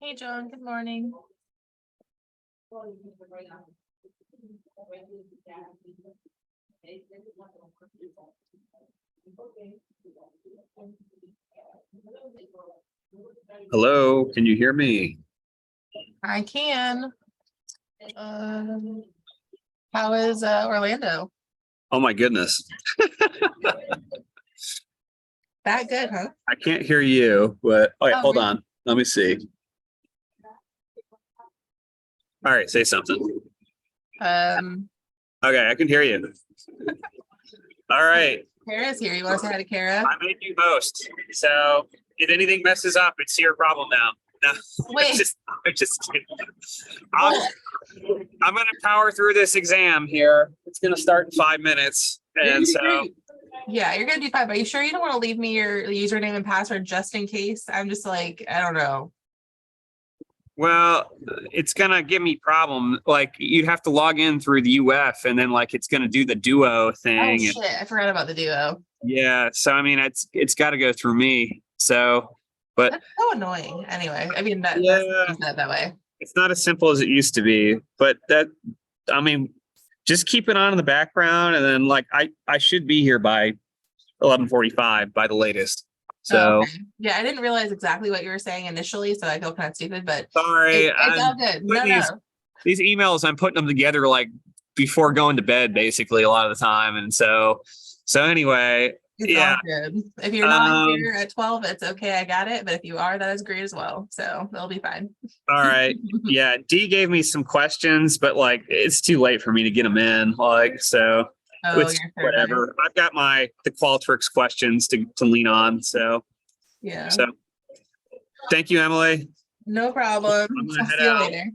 Hey, Joan, good morning. Hello, can you hear me? I can. How is Orlando? Oh my goodness, That good, huh? I can't hear you, but oh, wait, Oh, hold really? on. Let me see. All right, say something. Um, Okay, I can hear you. All right, Kara's here. You want to say hi to Kara? I made you host. So if anything messes up, it's your problem now. No, Wait. I'm just kidding. I'm gonna power through this exam here. It's gonna start in 5 minutes. And so Yeah, you're gonna do fine. But are you sure you don't want to leave me your username and password just in case? I'm just like, I don't know. well, it's gonna give me problem. Like you'd have to log in through the UF and then like it's gonna do the duo Oh thing. shit, I forgot about the duo. Yeah, so I mean it's got to go through me. So, but That's so annoying. Anyway, I mean that's yeah, that way. it's not as simple as it used to be. But that, I mean, just keep it on in the background, and then like I should be here by 11:45 by the latest. Oh, So okay. Yeah, I didn't realize exactly what you were saying initially, so I feel kind of stupid, but sorry, it's all I'm good. No, putting no. these emails. I'm putting them together like before going to bed, basically a lot of the time, and so anyway, It's all yeah. good. If you're not Um, here at 12, it's okay. I got it. But if you are, that is great as well. So it'll be fine. All right. Yeah, Dee gave me some questions, but like it's too late for me to get them in. Like, so Oh, it's you're Thursday. whatever. I've got the Qualtrics questions to lean on. So Yeah. so thank you, Emily. No problem. I'm gonna I'll head see you out. later.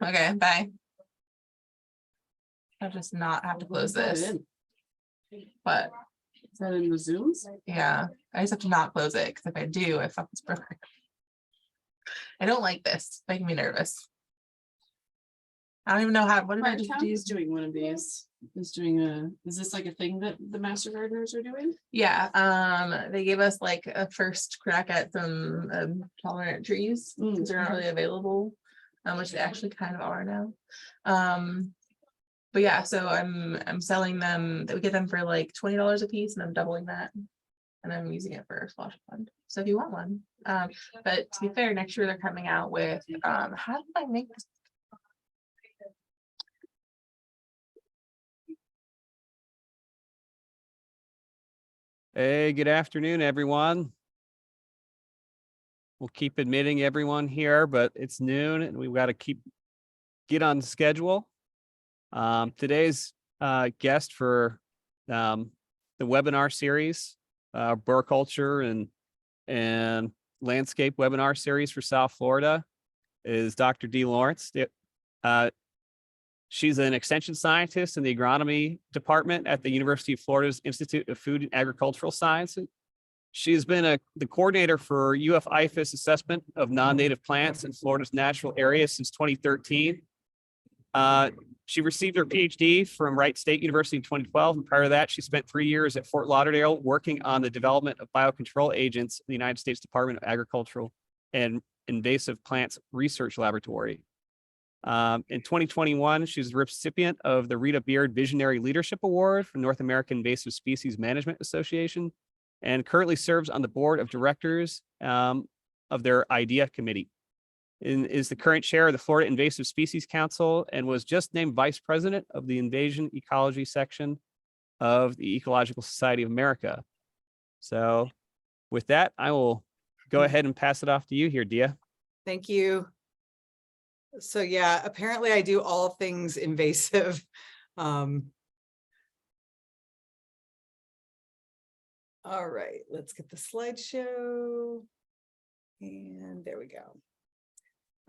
Okay, bye. I'll just not have to close this. But Is that in the Zooms? yeah, I just have to not close it because if I do, I fuck this program. I don't like this. It's making me nervous. I don't even know how. What did I My just account do? is doing one of these. Is this like a thing that the master gardeners are doing? Yeah, they gave us like a first crack at some tolerant trees because they're not really available, which they actually kind of are now. But yeah, so I'm selling them. We get them for like $20 a piece, and I'm doubling that, and I'm using it for a splash fund. So if you want one, but to be fair, next year they're coming out with how did I make this? Hey, good afternoon, everyone. We'll keep admitting everyone here, but it's noon and we've got to get on schedule. Today's guest for the webinar series, Arboriculture and Landscape webinar series for South Florida is Dr. Deah Lieurance. She's an extension scientist in the Agronomy Department at the University of Florida's Institute of Food and Agricultural Sciences. She's been the coordinator for UF IFAS assessment of non-native plants in Florida's natural area since 2013. She received her PhD from Wright State University in 2012, and prior to that, she spent 3 years at Fort Lauderdale working on the development of biocontrol agents in the United States Department of Agricultural and Invasive Plants Research Laboratory. In 2021, she was the recipient of the Rita Beard Visionary Leadership Award from North American Invasive Species Management Association, and currently serves on the board of directors of their IDEA committee. Is the current chair of the Florida Invasive Species Council and was just named vice president of the Invasion Ecology section of the Ecological Society of America. So with that, I will go ahead and pass it off to you here, Deah. Thank you. So yeah, apparently I do all things invasive. All right, let's get the slideshow. And there we go.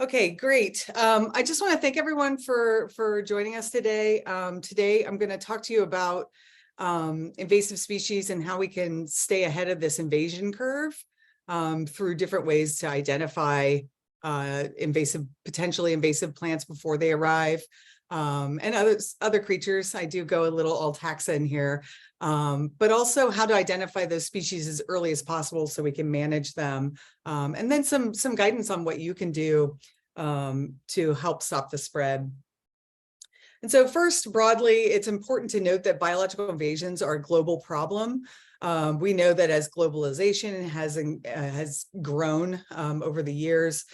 Okay, great. I just want to thank everyone for joining us today. Today, I'm going to talk to you about invasive species and how we can stay ahead of this invasion curve through different ways to identify potentially invasive plants before they arrive, and other creatures. I do go a little alt taxa in here, but also how to identify those species as early as possible so we can manage them. And then some guidance on what you can do to help stop the spread. And so first, broadly, it's important to note that biological invasions are a global problem. We know that as globalization has grown over the years,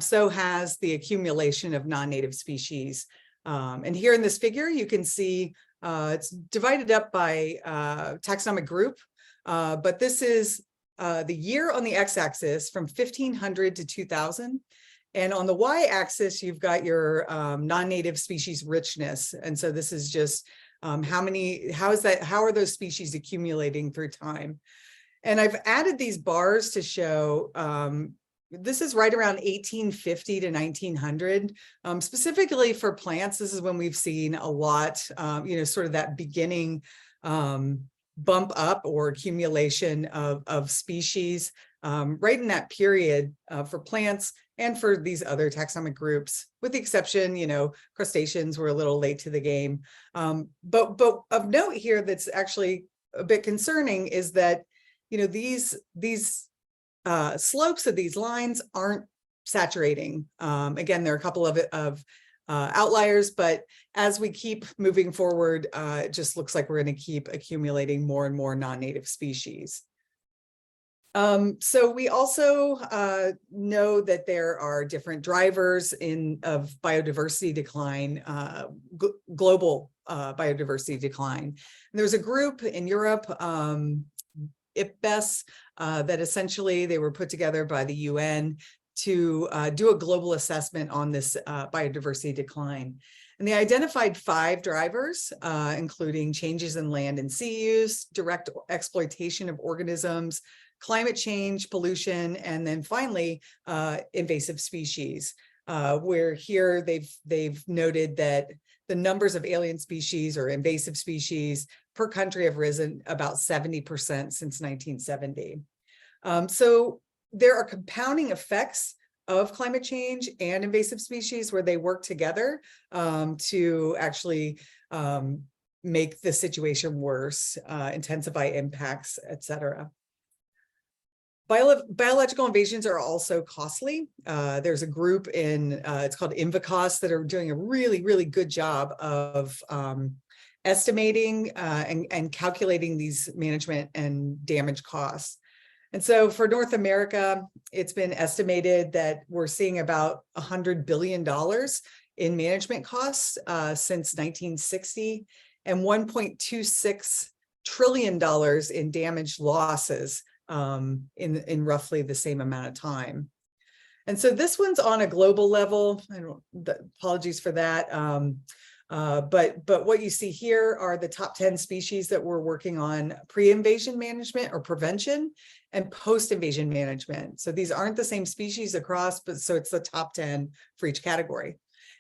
so has the accumulation of non-native species. And here in this figure, you can see it's divided up by taxonomic group, but this is the year on the x-axis from 1500 to 2000. And on the y-axis, you've got your non-native species richness. And so this is just how are those species accumulating through time? And I've added these bars to show this is right around 1850 to 1900. Specifically for plants, this is when we've seen a lot, sort of that beginning bump up or accumulation of species right in that period for plants and for these other taxonomic groups, with the exception, crustaceans were a little late to the game. But of note here that's actually a bit concerning is that, these slopes of these lines aren't saturating. Again, there are a couple of outliers, but as we keep moving forward, it just looks like we're going to keep accumulating more and more non-native species. So we also know that there are different drivers of biodiversity decline, global biodiversity decline. And there's a group in Europe, IFAS, that essentially they were put together by the UN to do a global assessment on this biodiversity decline. And they identified 5 drivers, including changes in land and sea use, direct exploitation of organisms, climate change, pollution, and then finally, invasive species, where here they've noted that the numbers of alien species or invasive species per country have risen about 70% since 1970. So there are compounding effects of climate change and invasive species where they work together to actually make the situation worse, intensify impacts, et cetera. Biological invasions are also costly. There's a group it's called IFAS that are doing a really, really good job of estimating and calculating these management and damage costs. And so for North America, it's been estimated that we're seeing about $100 billion in management costs since 1960 and $1.26 trillion in damage losses in roughly the same amount of time. And so this one's on a global level. Apologies for that. But what you see here are the top 10 species that we're working on pre-invasion management or prevention and post-invasion management. So these aren't the same species across, but so it's the top 10 for each category.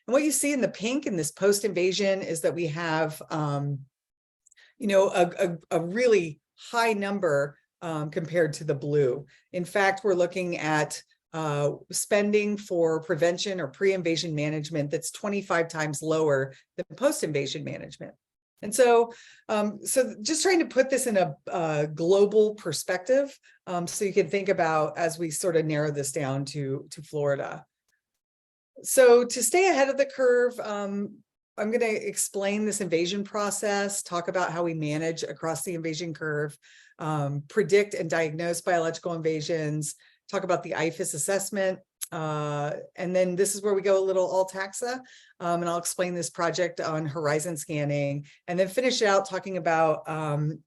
And what you see in the pink in this post-invasion is that we have, a really high number compared to the blue. In fact, we're looking at spending for prevention or pre-invasion management that's 25 times lower than post-invasion management. And so, just trying to put this in a global perspective, so you can think about as we sort of narrow this down to Florida. So to stay ahead of the curve, I'm going to explain this invasion process, talk about how we manage across the invasion curve, predict and diagnose biological invasions, talk about the IFAS assessment, and then this is where we go a little alt taxa, and I'll explain this project on horizon scanning, and then finish out talking about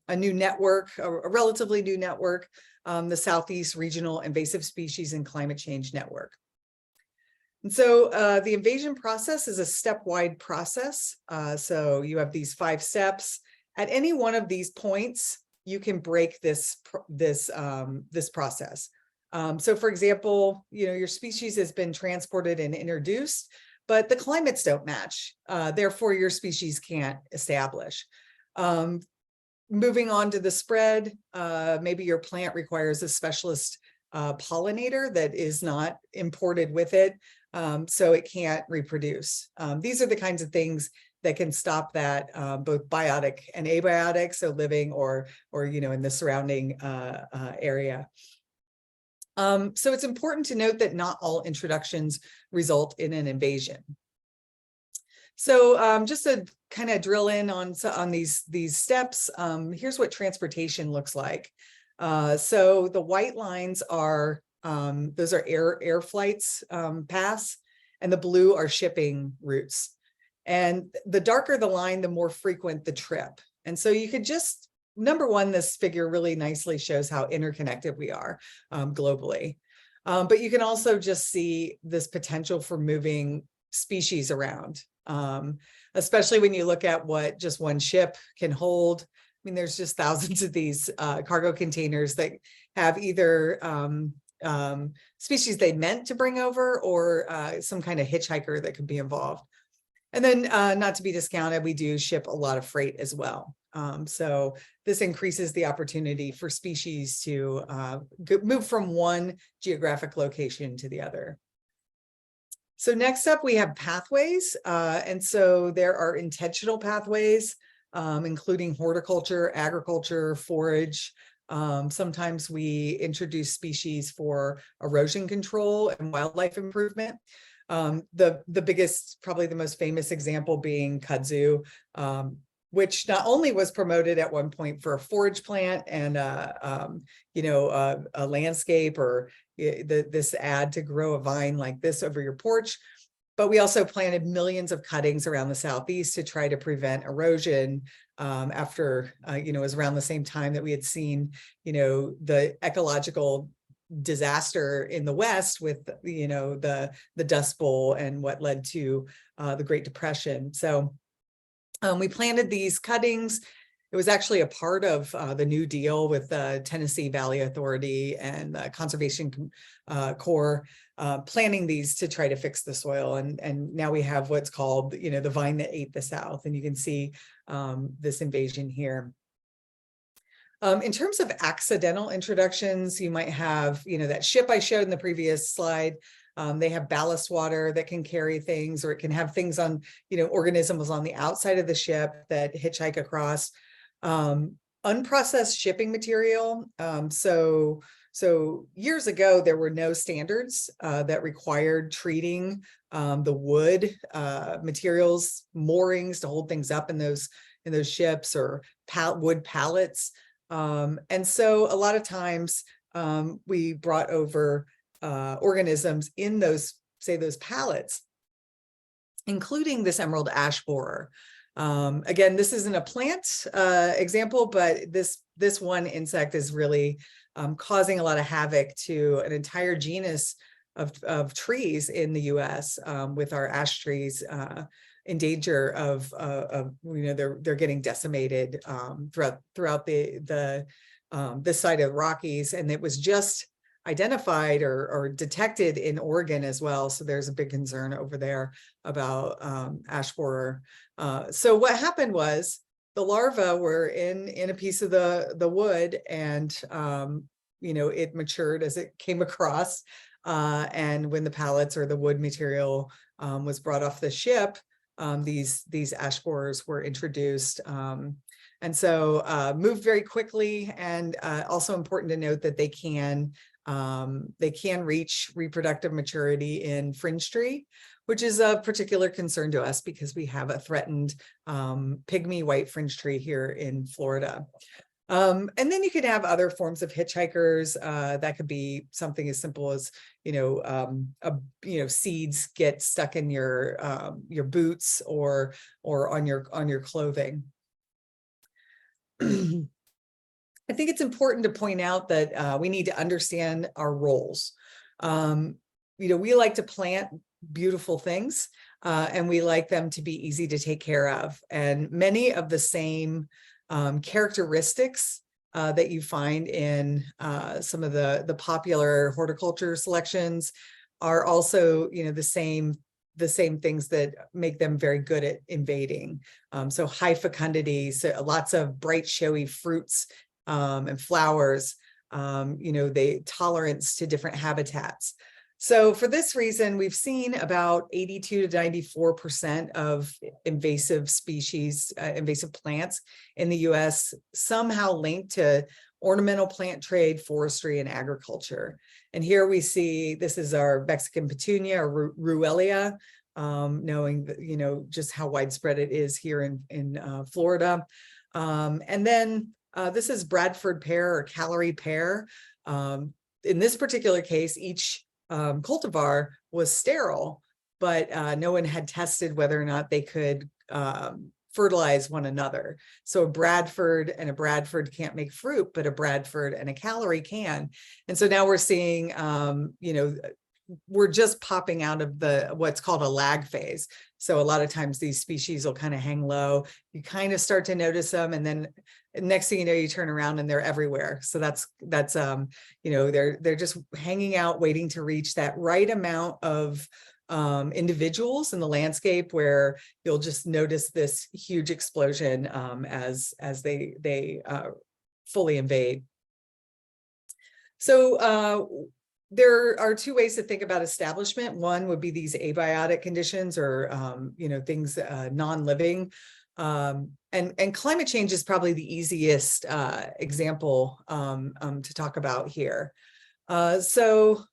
a new network, a relatively new network, the Southeast Regional Invasive Species and Climate Change Network. And so the invasion process is a stepwide process. So you have these 5 steps. At any one of these points, you can break this process. So for example, your species has been transported and introduced, but the climates don't match. Therefore, your species can't establish. Moving on to the spread, maybe your plant requires a specialist pollinator that is not imported with it. so it can't reproduce. These are the kinds of things that can stop that, both biotic and abiotic, so living or in the surrounding area. So it's important to note that not all introductions result in an invasion. So just to kind of drill in on these steps, here's what transportation looks like. So the white lines are those are air flights pass, and the blue are shipping routes. And the darker the line, the more frequent the trip. And so you could just, number one, this figure really nicely shows how interconnected we are globally. But you can also just see this potential for moving species around, especially when you look at what just one ship can hold. I mean, there's just thousands of these cargo containers that have either species they meant to bring over or some kind of hitchhiker that could be involved. And then not to be discounted, we do ship a lot of freight as well. So this increases the opportunity for species to move from one geographic location to the other. So next up, we have pathways. And so there are intentional pathways, including horticulture, agriculture, forage. Sometimes we introduce species for erosion control and wildlife improvement. The biggest, probably the most famous example being kudzu, which not only was promoted at one point for a forage plant and a landscape or this ad to grow a vine like this over your porch, but we also planted millions of cuttings around the Southeast to try to prevent erosion after, it was around the same time that we had seen, the ecological disaster in the West with, the Dust Bowl and what led to the Great Depression. So we planted these cuttings. It was actually a part of the New Deal with the Tennessee Valley Authority and the Conservation Corps planting these to try to fix the soil. And now we have what's called, the vine that ate the South. And you can see this invasion here. In terms of accidental introductions, you might have, that ship I showed in the previous slide. They have ballast water that can carry things, or it can have things on, organisms on the outside of the ship that hitchhike across. Unprocessed shipping material. So years ago, there were no standards that required treating the wood materials, moorings to hold things up in those ships, or wood pallets. And so a lot of times we brought over organisms in those pallets, including this emerald ash borer. Again, this isn't a plant example, but this one insect is really causing a lot of havoc to an entire genus of trees in the US, with our ash trees in danger of they're getting decimated throughout this side of the Rockies, and it was just identified or detected in Oregon as well. So there's a big concern over there about ash borer. So what happened was the larvae were in a piece of the wood, and it matured as it came across. And when the pallets or the wood material was brought off the ship, these ash borers were introduced. And so moved very quickly, and also important to note that they can reach reproductive maturity in fringe tree, which is a particular concern to us because we have a threatened pygmy white fringe tree here in Florida. And then you could have other forms of hitchhikers. That could be something as simple as, seeds get stuck in your boots or on your clothing. I think it's important to point out that we need to understand our roles. We like to plant beautiful things, and we like them to be easy to take care of. And many of the same characteristics that you find in some of the popular horticulture selections are also, the same things that make them very good at invading. So high fecundity, so lots of bright, showy fruits and flowers, they tolerance to different habitats. So for this reason, we've seen about 82 to 94% of invasive species, invasive plants in the US somehow linked to ornamental plant trade, forestry, and agriculture. And here we see, this is our Mexican petunia or Ruellia, knowing that, you know, just how widespread it is here in Florida. And then this is Bradford pear or calorie pear. In this particular case, each cultivar was sterile, but no one had tested whether or not they could fertilize one another. So a Bradford and a Bradford can't make fruit, but a Bradford and a calorie can. And so now we're seeing, you know, we're just popping out of the what's called a lag phase. So a lot of times these species will kind of hang low. You kind of start to notice them, and then next thing you know, you turn around and they're everywhere. So that's you know, they're just hanging out, waiting to reach that right amount of individuals in the landscape where you'll just notice this huge explosion as they fully invade. So there are two ways to think about establishment. One would be these abiotic conditions, or you know, things non-living, and climate change is probably the easiest example to talk about here. So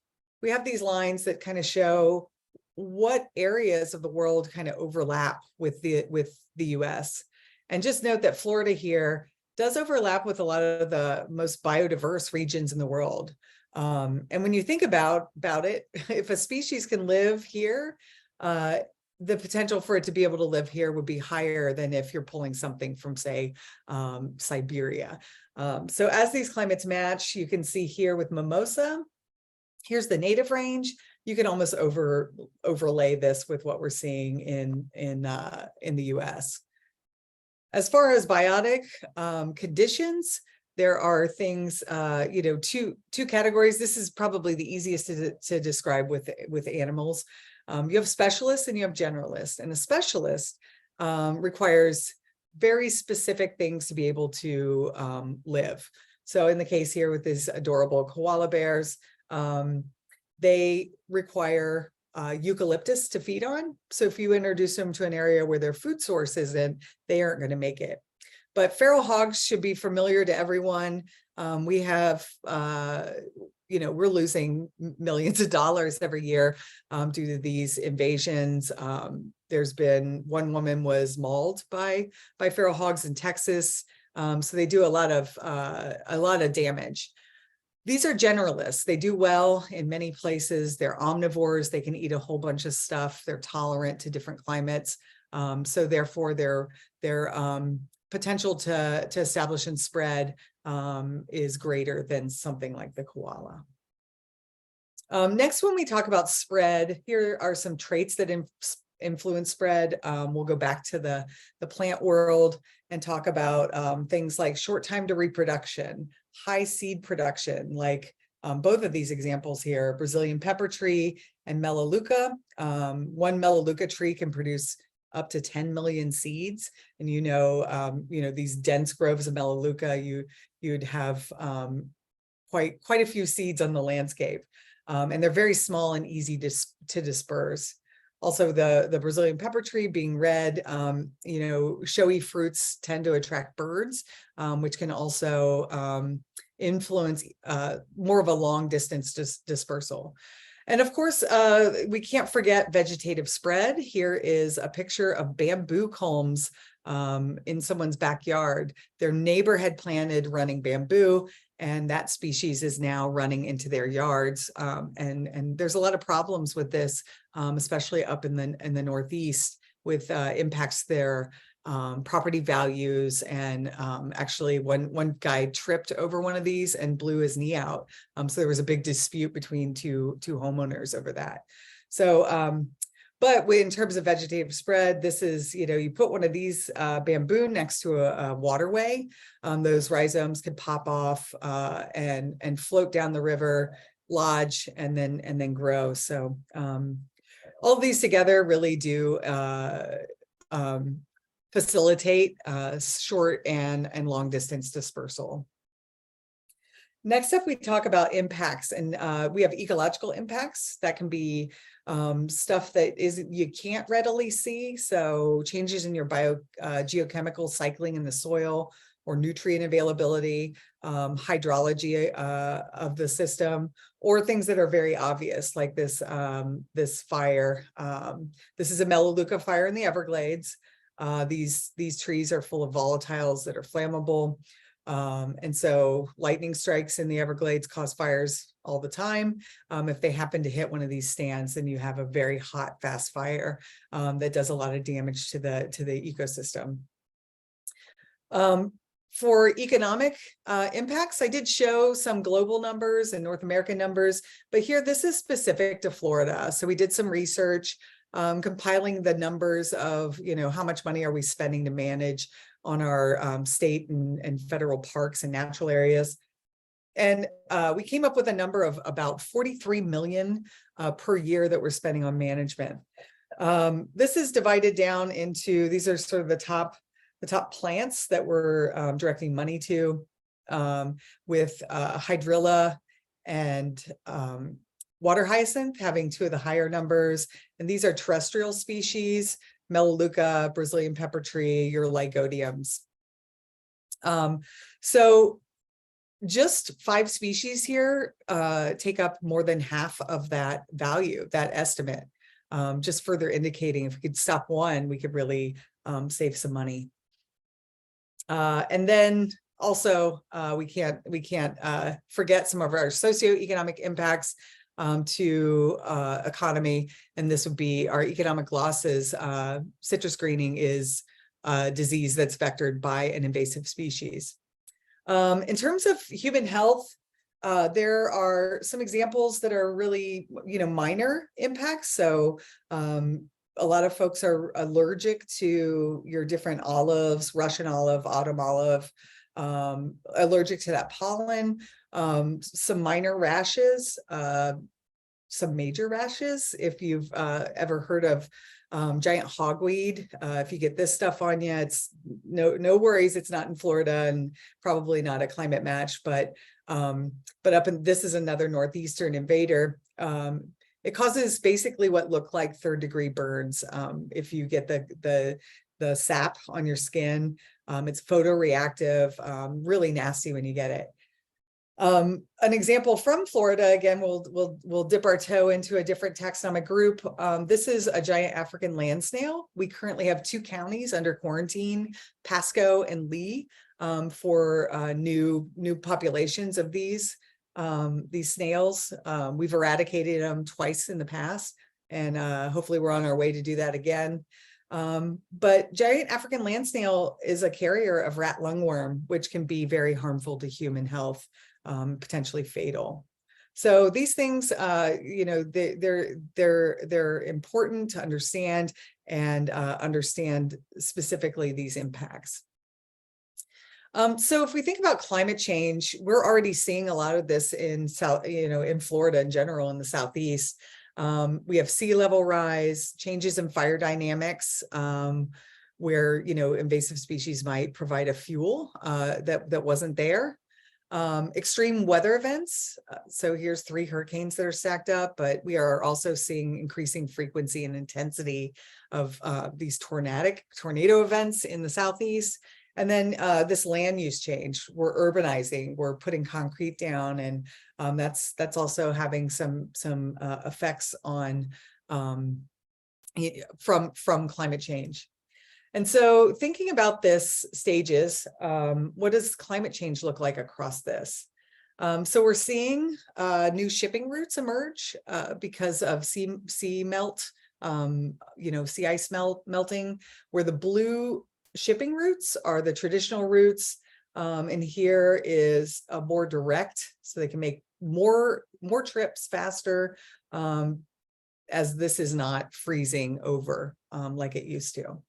we have these lines that kind of show what areas of the world kind of overlap with the US. And just note that Florida here does overlap with a lot of the most biodiverse regions in the world. And when you think about it, if a species can live here, the potential for it to be able to live here would be higher than if you're pulling something from, say, Siberia. So as these climates match, you can see here with mimosa, here's the native range. You can almost overlay this with what we're seeing in the US. As far as biotic conditions, there are things, you know, two categories. This is probably the easiest to describe with animals. You have specialists and you have generalists, and a specialist requires very specific things to be able to live. So in the case here with these adorable koala bears, they require eucalyptus to feed on. So if you introduce them to an area where their food source isn't, they aren't going to make it. But feral hogs should be familiar to everyone. We have, you know, we're losing millions of dollars every year due to these invasions. There's been one woman was mauled by feral hogs in Texas. So they do a lot of damage. These are generalists. They do well in many places. They're omnivores. They can eat a whole bunch of stuff. They're tolerant to different climates. So therefore, their potential to establish and spread is greater than something like the koala. Next, when we talk about spread, here are some traits that influence spread. We'll go back to the plant world and talk about things like short time to reproduction, high seed production, like both of these examples here, Brazilian pepper tree and melaleuca. One melaleuca tree can produce up to 10 million seeds. And you know, these dense groves of melaleuca, you'd have quite a few seeds on the landscape. And they're very small and easy to disperse. Also, the Brazilian pepper tree being red, you know, showy fruits tend to attract birds, which can also influence more of a long distance dispersal. And of course, we can't forget vegetative spread. Here is a picture of bamboo culms in someone's backyard. Their neighbor had planted running bamboo, and that species is now running into their yards. And there's a lot of problems with this, especially up in the Northeast, with impacts their property values. And actually one guy tripped over one of these and blew his knee out. So there was a big dispute between two homeowners over that. So, but in terms of vegetative spread, this is, you know, you put one of these bamboo next to a waterway, those rhizomes could pop off and float down the river, lodge, and then grow. So all of these together really do facilitate short and long distance dispersal. Next up, we talk about impacts, and we have ecological impacts that can be stuff that you can't readily see. So changes in your geochemical cycling in the soil or nutrient availability, hydrology of the system, or things that are very obvious, like this fire. This is a Melaleuca fire in the Everglades. These trees are full of volatiles that are flammable. And so lightning strikes in the Everglades cause fires all the time. If they happen to hit one of these stands, then you have a very hot, fast fire that does a lot of damage to the ecosystem. For economic impacts, I did show some global numbers and North American numbers, but here this is specific to Florida. So we did some research compiling the numbers of, how much money are we spending to manage on our state and federal parks and natural areas. And we came up with a number of about 43 million per year that we're spending on management. This is divided down into, these are sort of the top plants that we're directing money to, with hydrilla and water hyacinth having two of the higher numbers. And these are terrestrial species, Melaleuca, Brazilian pepper tree, your lygodiums. So just 5 species here take up more than half of that value, that estimate. Just further indicating if we could stop one, we could really save some money. And then also we can't forget some of our socioeconomic impacts to economy, and this would be our economic losses. Citrus greening is a disease that's vectored by an invasive species. In terms of human health, there are some examples that are really, minor impacts. So a lot of folks are allergic to your different olives, Russian olive, autumn olive, allergic to that pollen, some minor rashes, some major rashes. If you've ever heard of giant hogweed, if you get this stuff on you, it's no worries. It's not in Florida and probably not a climate match, but this is another northeastern invader. It causes basically what look like 3rd-degree burns. If you get the sap on your skin, it's photoreactive, really nasty when you get it. An example from Florida, again, we'll dip our toe into a different taxonomic group. This is a giant African land snail. We currently have 2 counties under quarantine, Pasco and Lee, for new populations of these snails. We've eradicated them twice in the past, and hopefully we're on our way to do that again. But giant African land snail is a carrier of rat lungworm, which can be very harmful to human health, potentially fatal. So these things, they're important to understand and understand specifically these impacts. So if we think about climate change, we're already seeing a lot of this in in Florida in general, in the Southeast. We have sea level rise, changes in fire dynamics, where, invasive species might provide a fuel that wasn't there. Extreme weather events. So here's 3 hurricanes that are stacked up, but we are also seeing increasing frequency and intensity of these tornado events in the Southeast. And then this land use change, we're urbanizing, we're putting concrete down, and that's also having some effects on from climate change. And so thinking about this stages, what does climate change look like across this? So we're seeing new shipping routes emerge because of sea melt, sea ice melting, where the blue shipping routes are the traditional routes. And here is a more direct, so they can make more trips faster, as this is not freezing over like it used to.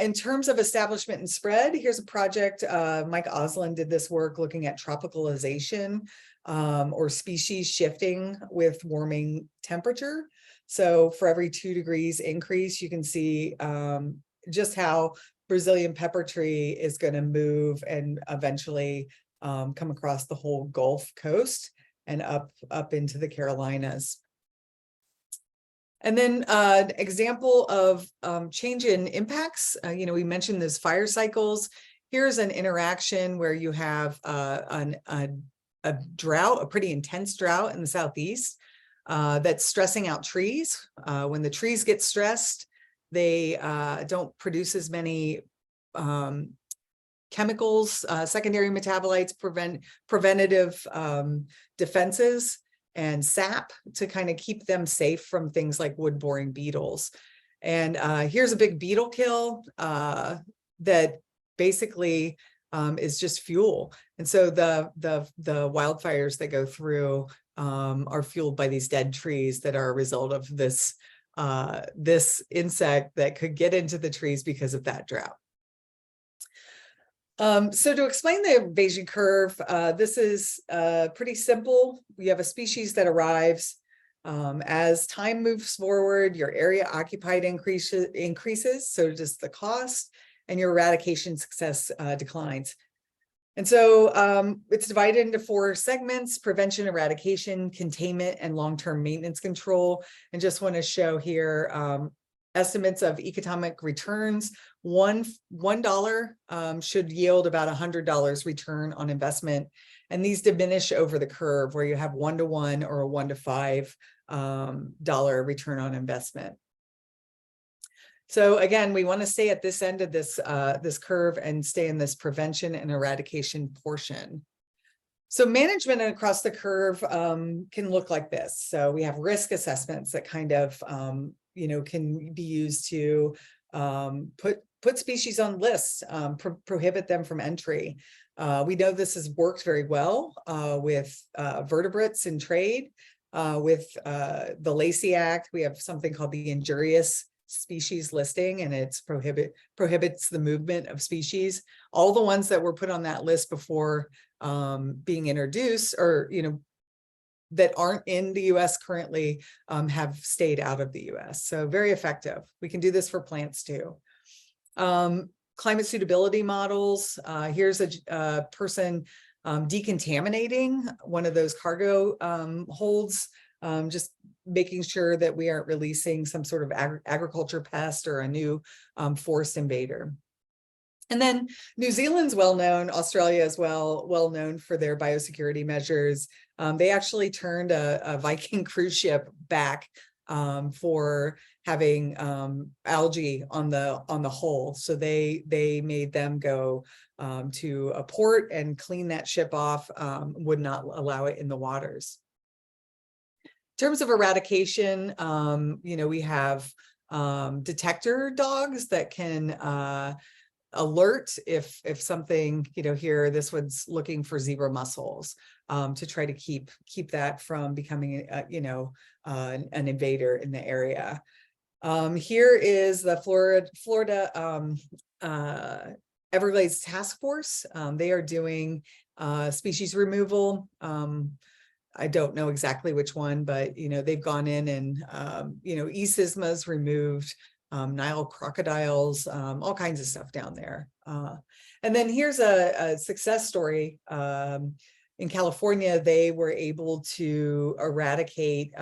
In terms of establishment and spread, here's a project. Mike Oslin did this work looking at tropicalization or species shifting with warming temperature. So for every 2 degrees increase, you can see just how Brazilian pepper tree is going to move and eventually come across the whole Gulf Coast and up into the Carolinas. And then example of change in impacts. We mentioned those fire cycles. Here's an interaction where you have a drought, a pretty intense drought in the Southeast that's stressing out trees. When the trees get stressed, they don't produce as many chemicals, secondary metabolites, preventative defenses, and sap to kind of keep them safe from things like wood-boring beetles. And here's a big beetle kill that basically is just fuel. And so the wildfires that go through are fueled by these dead trees that are a result of this insect that could get into the trees because of that drought. So to explain the invasion curve, this is pretty simple. We have a species that arrives. As time moves forward, your area occupied increases, so does the cost, and your eradication success declines. And so it's divided into 4 segments: prevention, eradication, containment, and long-term maintenance control. And just want to show here estimates of economic returns. $1 should yield about $100 return on investment. And these diminish over the curve where you have 1-to-1 or a 1-to-5 dollar return on investment. So again, we want to stay at this end of this curve and stay in this prevention and eradication portion. So management across the curve can look like this. So we have risk assessments that kind of can be used to put species on lists, prohibit them from entry. We know this has worked very well with vertebrates in trade. With the Lacey Act, we have something called the injurious species listing, and it's prohibits the movement of species. All the ones that were put on that list before being introduced, or that aren't in the US currently, have stayed out of the US. So very effective. We can do this for plants too. Climate suitability models. Here's a person decontaminating one of those cargo holds, just making sure that we aren't releasing some sort of agriculture pest or a new forest invader. And then New Zealand's well-known, Australia as well known for their biosecurity measures. They actually turned a Viking cruise ship back for having algae on the hull. So they made them go to a port and clean that ship off, would not allow it in the waters. In terms of eradication, we have detector dogs that can alert if something, here, this one's looking for zebra mussels, to try to keep that from becoming an invader in the area. Here is the Florida Everglades Task Force. They are doing species removal. I don't know exactly which one, but they've gone in and E-sismas removed, Nile crocodiles, all kinds of stuff down there. And then here's a success story. In California, they were able to eradicate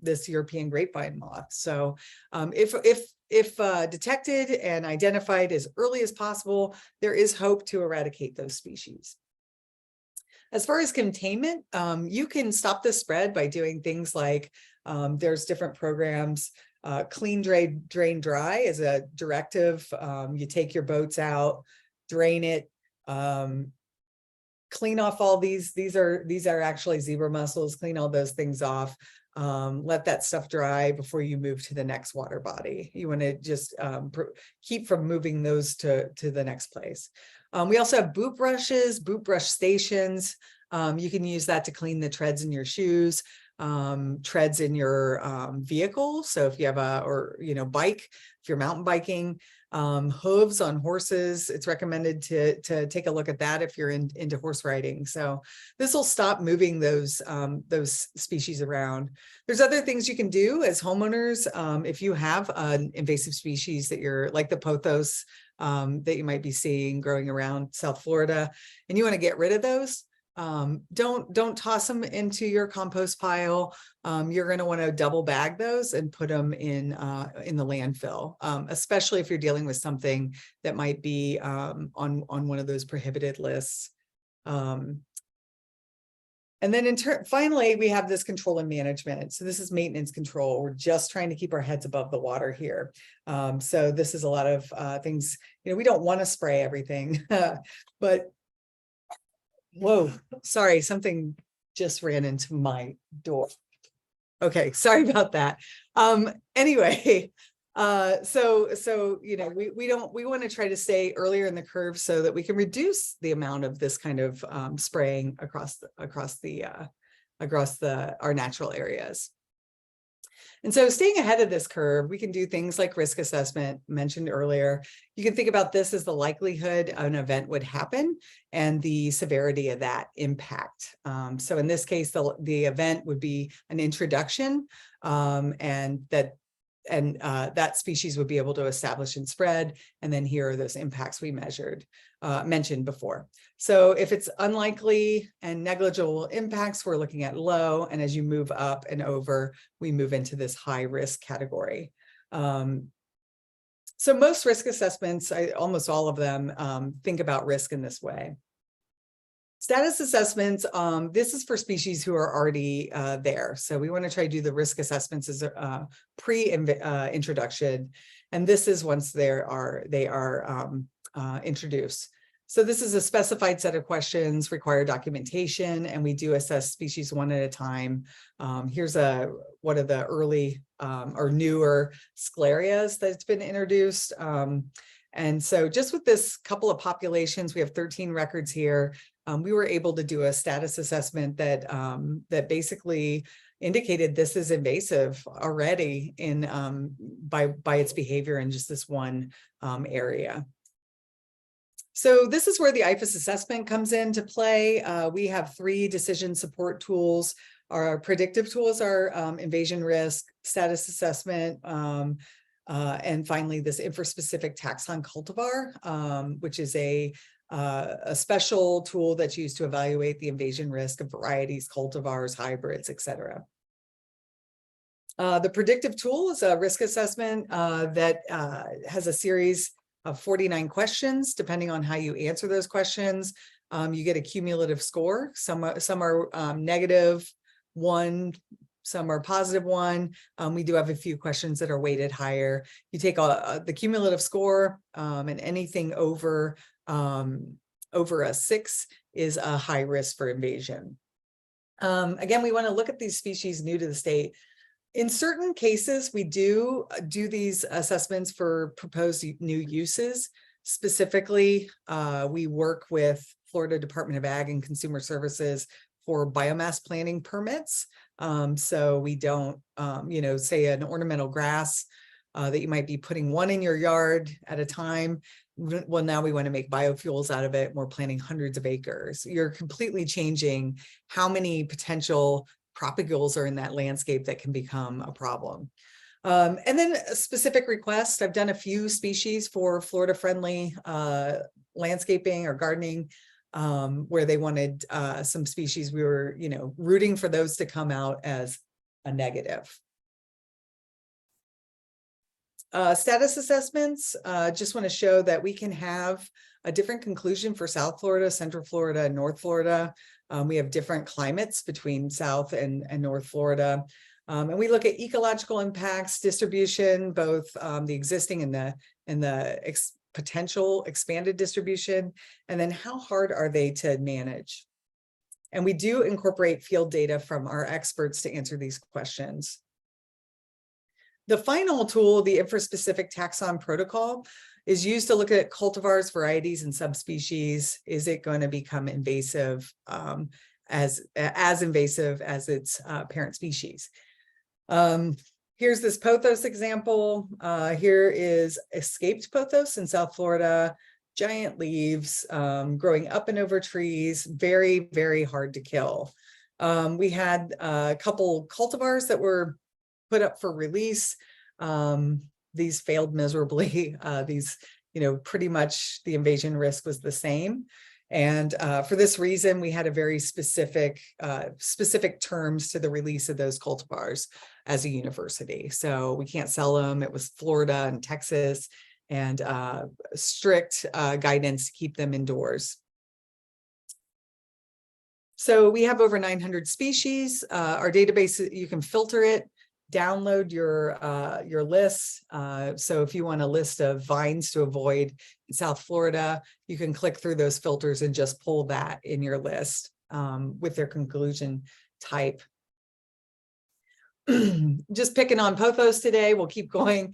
this European grapevine moth. So if detected and identified as early as possible, there is hope to eradicate those species. As far as containment, you can stop the spread by doing things like there's different programs. Clean, drain, dry is a directive. You take your boats out, drain it, clean off all these are actually zebra mussels. Clean all those things off. Let that stuff dry before you move to the next water body. You want to just keep from moving those to the next place. We also have boot brushes, boot brush stations. You can use that to clean the treads in your shoes. treads in your vehicle. So if you have bike, if you're mountain biking, hooves on horses, it's recommended to take a look at that if you're into horse riding. So this will stop moving those species around. There's other things you can do as homeowners. If you have an invasive species that you're like the pothos that you might be seeing growing around South Florida, and you want to get rid of those, don't toss them into your compost pile. You're going to want to double bag those and put them in the landfill, especially if you're dealing with something that might be on one of those prohibited lists. And then finally, we have this control and management. So this is maintenance control. We're just trying to keep our heads above the water here. So this is a lot of things, we don't want to spray everything, but whoa, sorry, something just ran into my door. Okay, sorry about that. Anyway, so we want to try to stay earlier in the curve so that we can reduce the amount of this kind of spraying across our natural areas. And so staying ahead of this curve, we can do things like risk assessment mentioned earlier. You can think about this as the likelihood an event would happen and the severity of that impact. So in this case, the event would be an introduction, and that species would be able to establish and spread. And then here are those impacts we mentioned before. So if it's unlikely and negligible impacts, we're looking at low. And as you move up and over, we move into this high risk category. So most risk assessments, almost all of them, think about risk in this way. Status assessments, this is for species who are already there. So we want to try to do the risk assessments as a pre-introduction. And this is once they are introduced. So this is a specified set of questions, require documentation, and we do assess species one at a time. Here's one of the early or newer sclerias that's been introduced. And so just with this couple of populations, we have 13 records here. We were able to do a status assessment that basically indicated this is invasive already by its behavior in just this one area. So this is where the IFAS assessment comes into play. We have 3 decision support tools. Our predictive tools are invasion risk, status assessment, and finally this IFAS-specific taxon cultivar, which is a special tool that's used to evaluate the invasion risk of varieties, cultivars, hybrids, etc. The predictive tool is a risk assessment that has a series of 49 questions. Depending on how you answer those questions, you get a cumulative score. Some are -1, some are +1. We do have a few questions that are weighted higher. You take the cumulative score, and anything over a 6 is a high risk for invasion. Again, we want to look at these species new to the state. In certain cases, we do these assessments for proposed new uses. Specifically, we work with Florida Department of Ag and Consumer Services for biomass planting permits. So we don't, say an ornamental grass that you might be putting one in your yard at a time. Well, now we want to make biofuels out of it. We're planting hundreds of acres. You're completely changing how many potential propagules are in that landscape that can become a problem. And then a specific request. I've done a few species for Florida friendly landscaping or gardening, where they wanted some species. We were, rooting for those to come out as a negative. Status assessments, just want to show that we can have a different conclusion for South Florida, Central Florida, and North Florida. We have different climates between South and North Florida. And we look at ecological impacts, distribution, both the existing and the potential expanded distribution, and then how hard are they to manage. And we do incorporate field data from our experts to answer these questions. The final tool, the IFAS-specific taxon protocol, is used to look at cultivars, varieties, and subspecies. Is it going to become invasive? as invasive as its parent species. Here's this pothos example. Here is escaped pothos in South Florida. Giant leaves, growing up and over trees, very, very hard to kill. We had a couple cultivars that were put up for release. These failed miserably. These, pretty much the invasion risk was the same. And for this reason, we had a very specific terms to the release of those cultivars as a university. So we can't sell them. It was Florida and Texas, and strict guidance to keep them indoors. So we have over 900 species. Our database, you can filter it, download your lists. So if you want a list of vines to avoid in South Florida, you can click through those filters and just pull that in your list with their conclusion type. Just picking on pothos today. We'll keep going.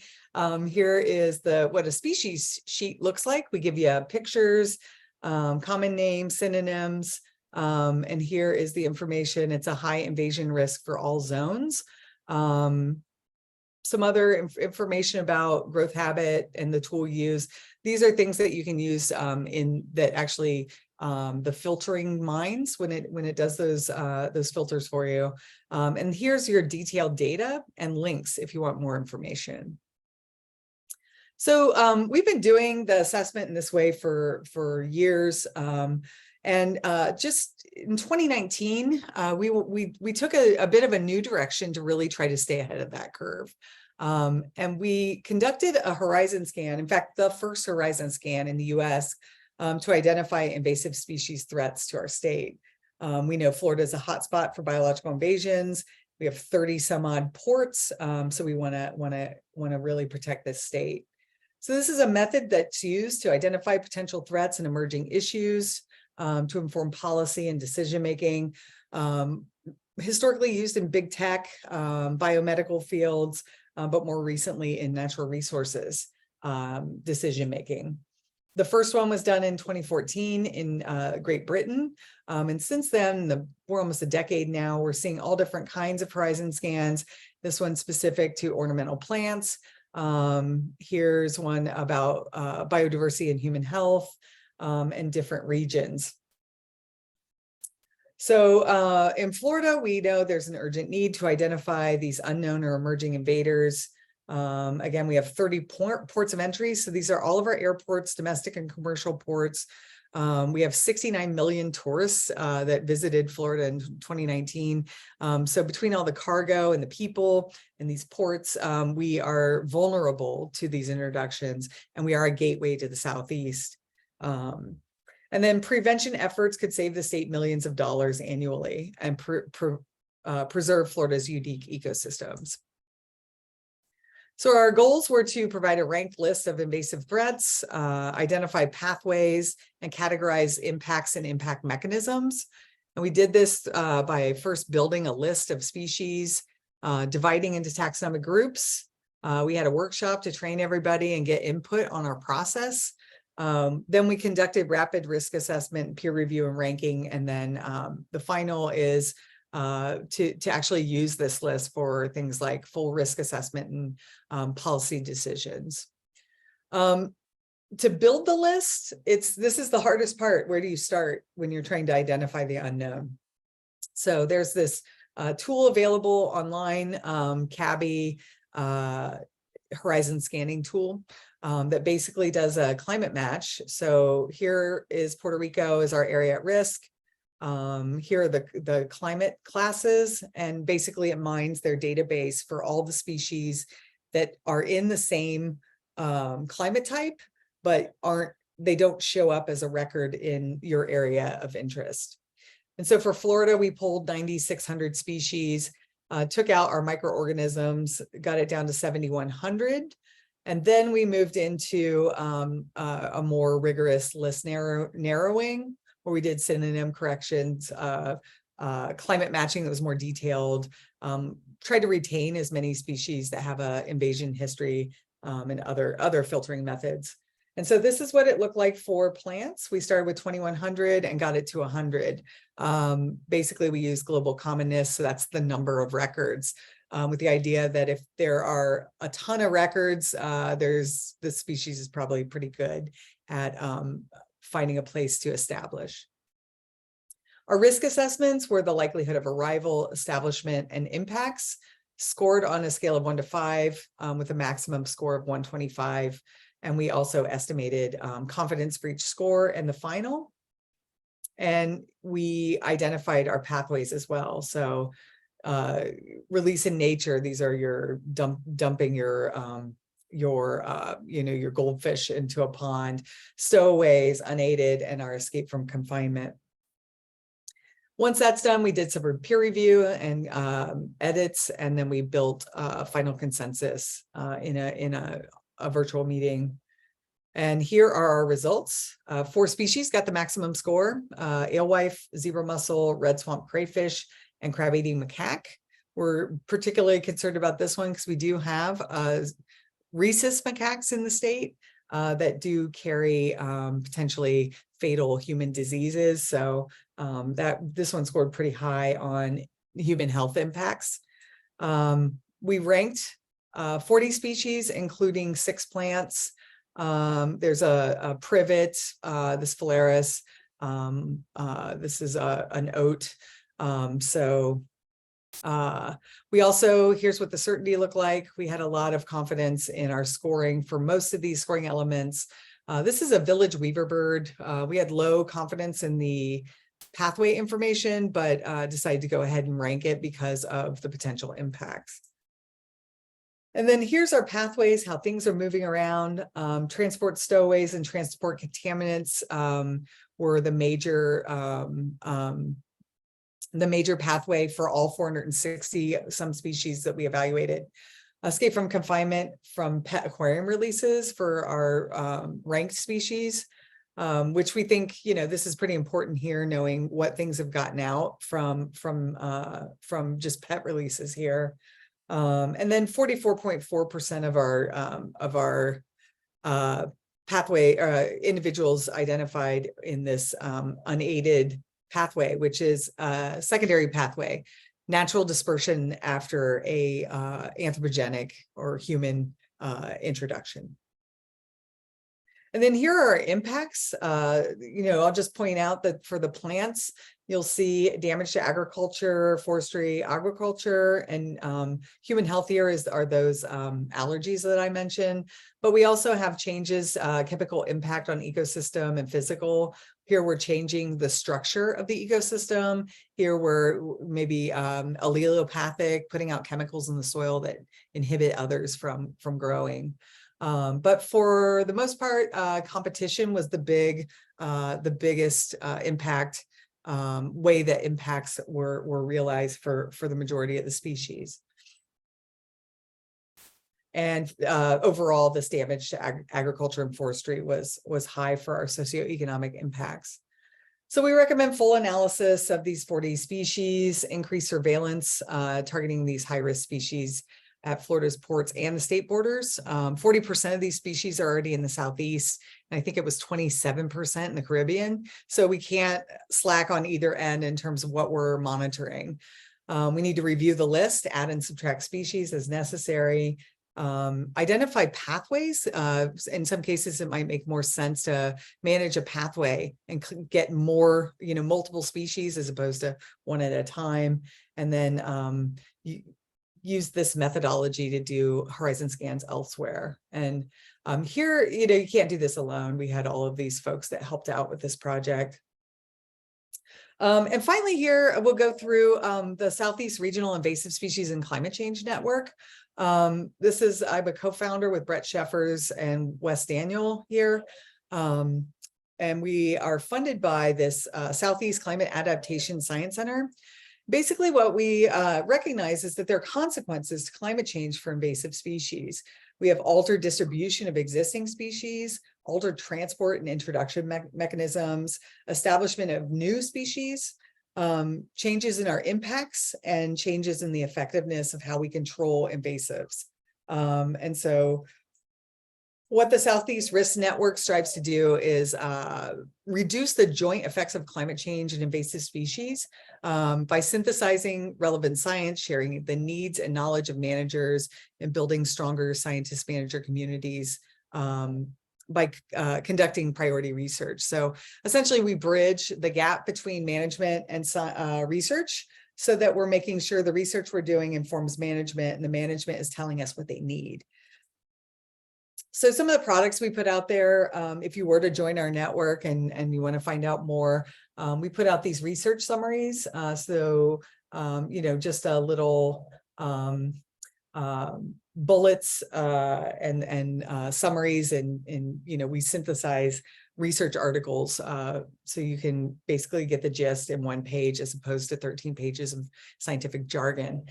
Here is what a species sheet looks like. We give you pictures, common names, synonyms, and here is the information. It's a high invasion risk for all zones. Some other information about growth habit and the tool used. These are things that you can use in that actually the filtering minds when it does those filters for you. And here's your detailed data and links if you want more information. So we've been doing the assessment in this way for years. And just in 2019, we took a bit of a new direction to really try to stay ahead of that curve. And we conducted a horizon scan, in fact, the first horizon scan in the US to identify invasive species threats to our state. We know Florida is a hotspot for biological invasions. We have 30 some odd ports, so we want to really protect this state. So this is a method that's used to identify potential threats and emerging issues, to inform policy and decision making. Historically used in big tech, biomedical fields, but more recently in natural resources decision making. The first one was done in 2014 in Great Britain. And since then, we're almost a decade now, we're seeing all different kinds of horizon scans. This one's specific to ornamental plants. Here's one about biodiversity and human health and different regions. So in Florida, we know there's an urgent need to identify these unknown or emerging invaders. Again, we have 30 ports of entry. So these are all of our airports, domestic and commercial ports. We have 69 million tourists that visited Florida in 2019. So between all the cargo and the people in these ports, we are vulnerable to these introductions, and we are a gateway to the Southeast. And then prevention efforts could save the state millions of dollars annually and preserve Florida's unique ecosystems. So our goals were to provide a ranked list of invasive threats, identify pathways, and categorize impacts and impact mechanisms. And we did this by first building a list of species, dividing into taxonomic groups. We had a workshop to train everybody and get input on our process. Then we conducted rapid risk assessment, peer review, and ranking. And then the final is to actually use this list for things like full risk assessment and policy decisions. To build the list, this is the hardest part. Where do you start when you're trying to identify the unknown? So there's this tool available online, CABI, horizon scanning tool. That basically does a climate match. So here is Puerto Rico as our area at risk. Here are the climate classes, and basically it mines their database for all the species that are in the same climate type, but they don't show up as a record in your area of interest. And so for Florida, we pulled 9,600 species, took out our microorganisms, got it down to 7,100. And then we moved into a more rigorous list narrowing, where we did synonym corrections, climate matching that was more detailed, tried to retain as many species that have an invasion history, and other filtering methods. And so this is what it looked like for plants. We started with 2,100 and got it to 100. Basically, we use global commonness, so that's the number of records, with the idea that if there are a ton of records, this species is probably pretty good at finding a place to establish. Our risk assessments were the likelihood of arrival, establishment, and impacts, scored on a scale of 1 to 5, with a maximum score of 125. And we also estimated confidence for each score and the final. And we identified our pathways as well. So release in nature, these are your dumping your goldfish into a pond, stowaways, unaided, and our escape from confinement. Once that's done, we did some peer review and edits, and then we built a final consensus in a virtual meeting. And here are our results. 4 species got the maximum score: alewife, zebra mussel, red swamp crayfish, and crab-eating macaque. We're particularly concerned about this one because we do have rhesus macaques in the state that do carry potentially fatal human diseases. So this one scored pretty high on human health impacts. We ranked 40 species, including 6 plants. There's a privet, this phalaris. This is an oat. We also, here's what the certainty looked like. We had a lot of confidence in our scoring for most of these scoring elements. This is a village weaver bird. We had low confidence in the pathway information, but decided to go ahead and rank it because of the potential impacts. And then here's our pathways, how things are moving around. Transport stowaways and transport contaminants were the major pathway for all 460 some species that we evaluated. Escape from confinement from pet aquarium releases for our ranked species, which we think, this is pretty important here, knowing what things have gotten out from just pet releases here. And then 44.4% of our pathway individuals identified in this unaided pathway, which is a secondary pathway, natural dispersion after a anthropogenic or human introduction. And then here are our impacts. I'll just point out that for the plants, you'll see damage to agriculture, forestry, agriculture, and human health here are those allergies that I mentioned. But we also have changes, chemical impact on ecosystem and physical. Here we're changing the structure of the ecosystem. Here we're maybe allelopathic, putting out chemicals in the soil that inhibit others from growing. But for the most part, competition was the biggest impact way that impacts were realized for the majority of the species. And overall, this damage to agriculture and forestry was high for our socioeconomic impacts. So we recommend full analysis of these 40 species, increased surveillance targeting these high-risk species at Florida's ports and the state borders. 40% of these species are already in the Southeast, and I think it was 27% in the Caribbean. So we can't slack on either end in terms of what we're monitoring. We need to review the list, add and subtract species as necessary, identify pathways. In some cases, it might make more sense to manage a pathway and get more, multiple species as opposed to one at a time. And then use this methodology to do horizon scans elsewhere. And here, you can't do this alone. We had all of these folks that helped out with this project. And finally here, we'll go through the Southeast Regional Invasive Species and Climate Change Network. I'm a co-founder with Brett Sheffers and Wes Daniel here. And we are funded by this Southeast Climate Adaptation Science Center. Basically, what we recognize is that there are consequences to climate change for invasive species. We have altered distribution of existing species, altered transport and introduction mechanisms, establishment of new species, changes in our impacts, and changes in the effectiveness of how we control invasives. And so What the Southeast Risk Network strives to do is reduce the joint effects of climate change and invasive species by synthesizing relevant science, sharing the needs and knowledge of managers, and building stronger scientist-manager communities by conducting priority research. So essentially, we bridge the gap between management and research so that we're making sure the research we're doing informs management and the management is telling us what they need. So some of the products we put out there, if you were to join our network and you want to find out more, we put out these research summaries. You know, just a little bullets and summaries, and you know, we synthesize research articles so you can basically get the gist in one page as opposed to 13 pages of scientific jargon.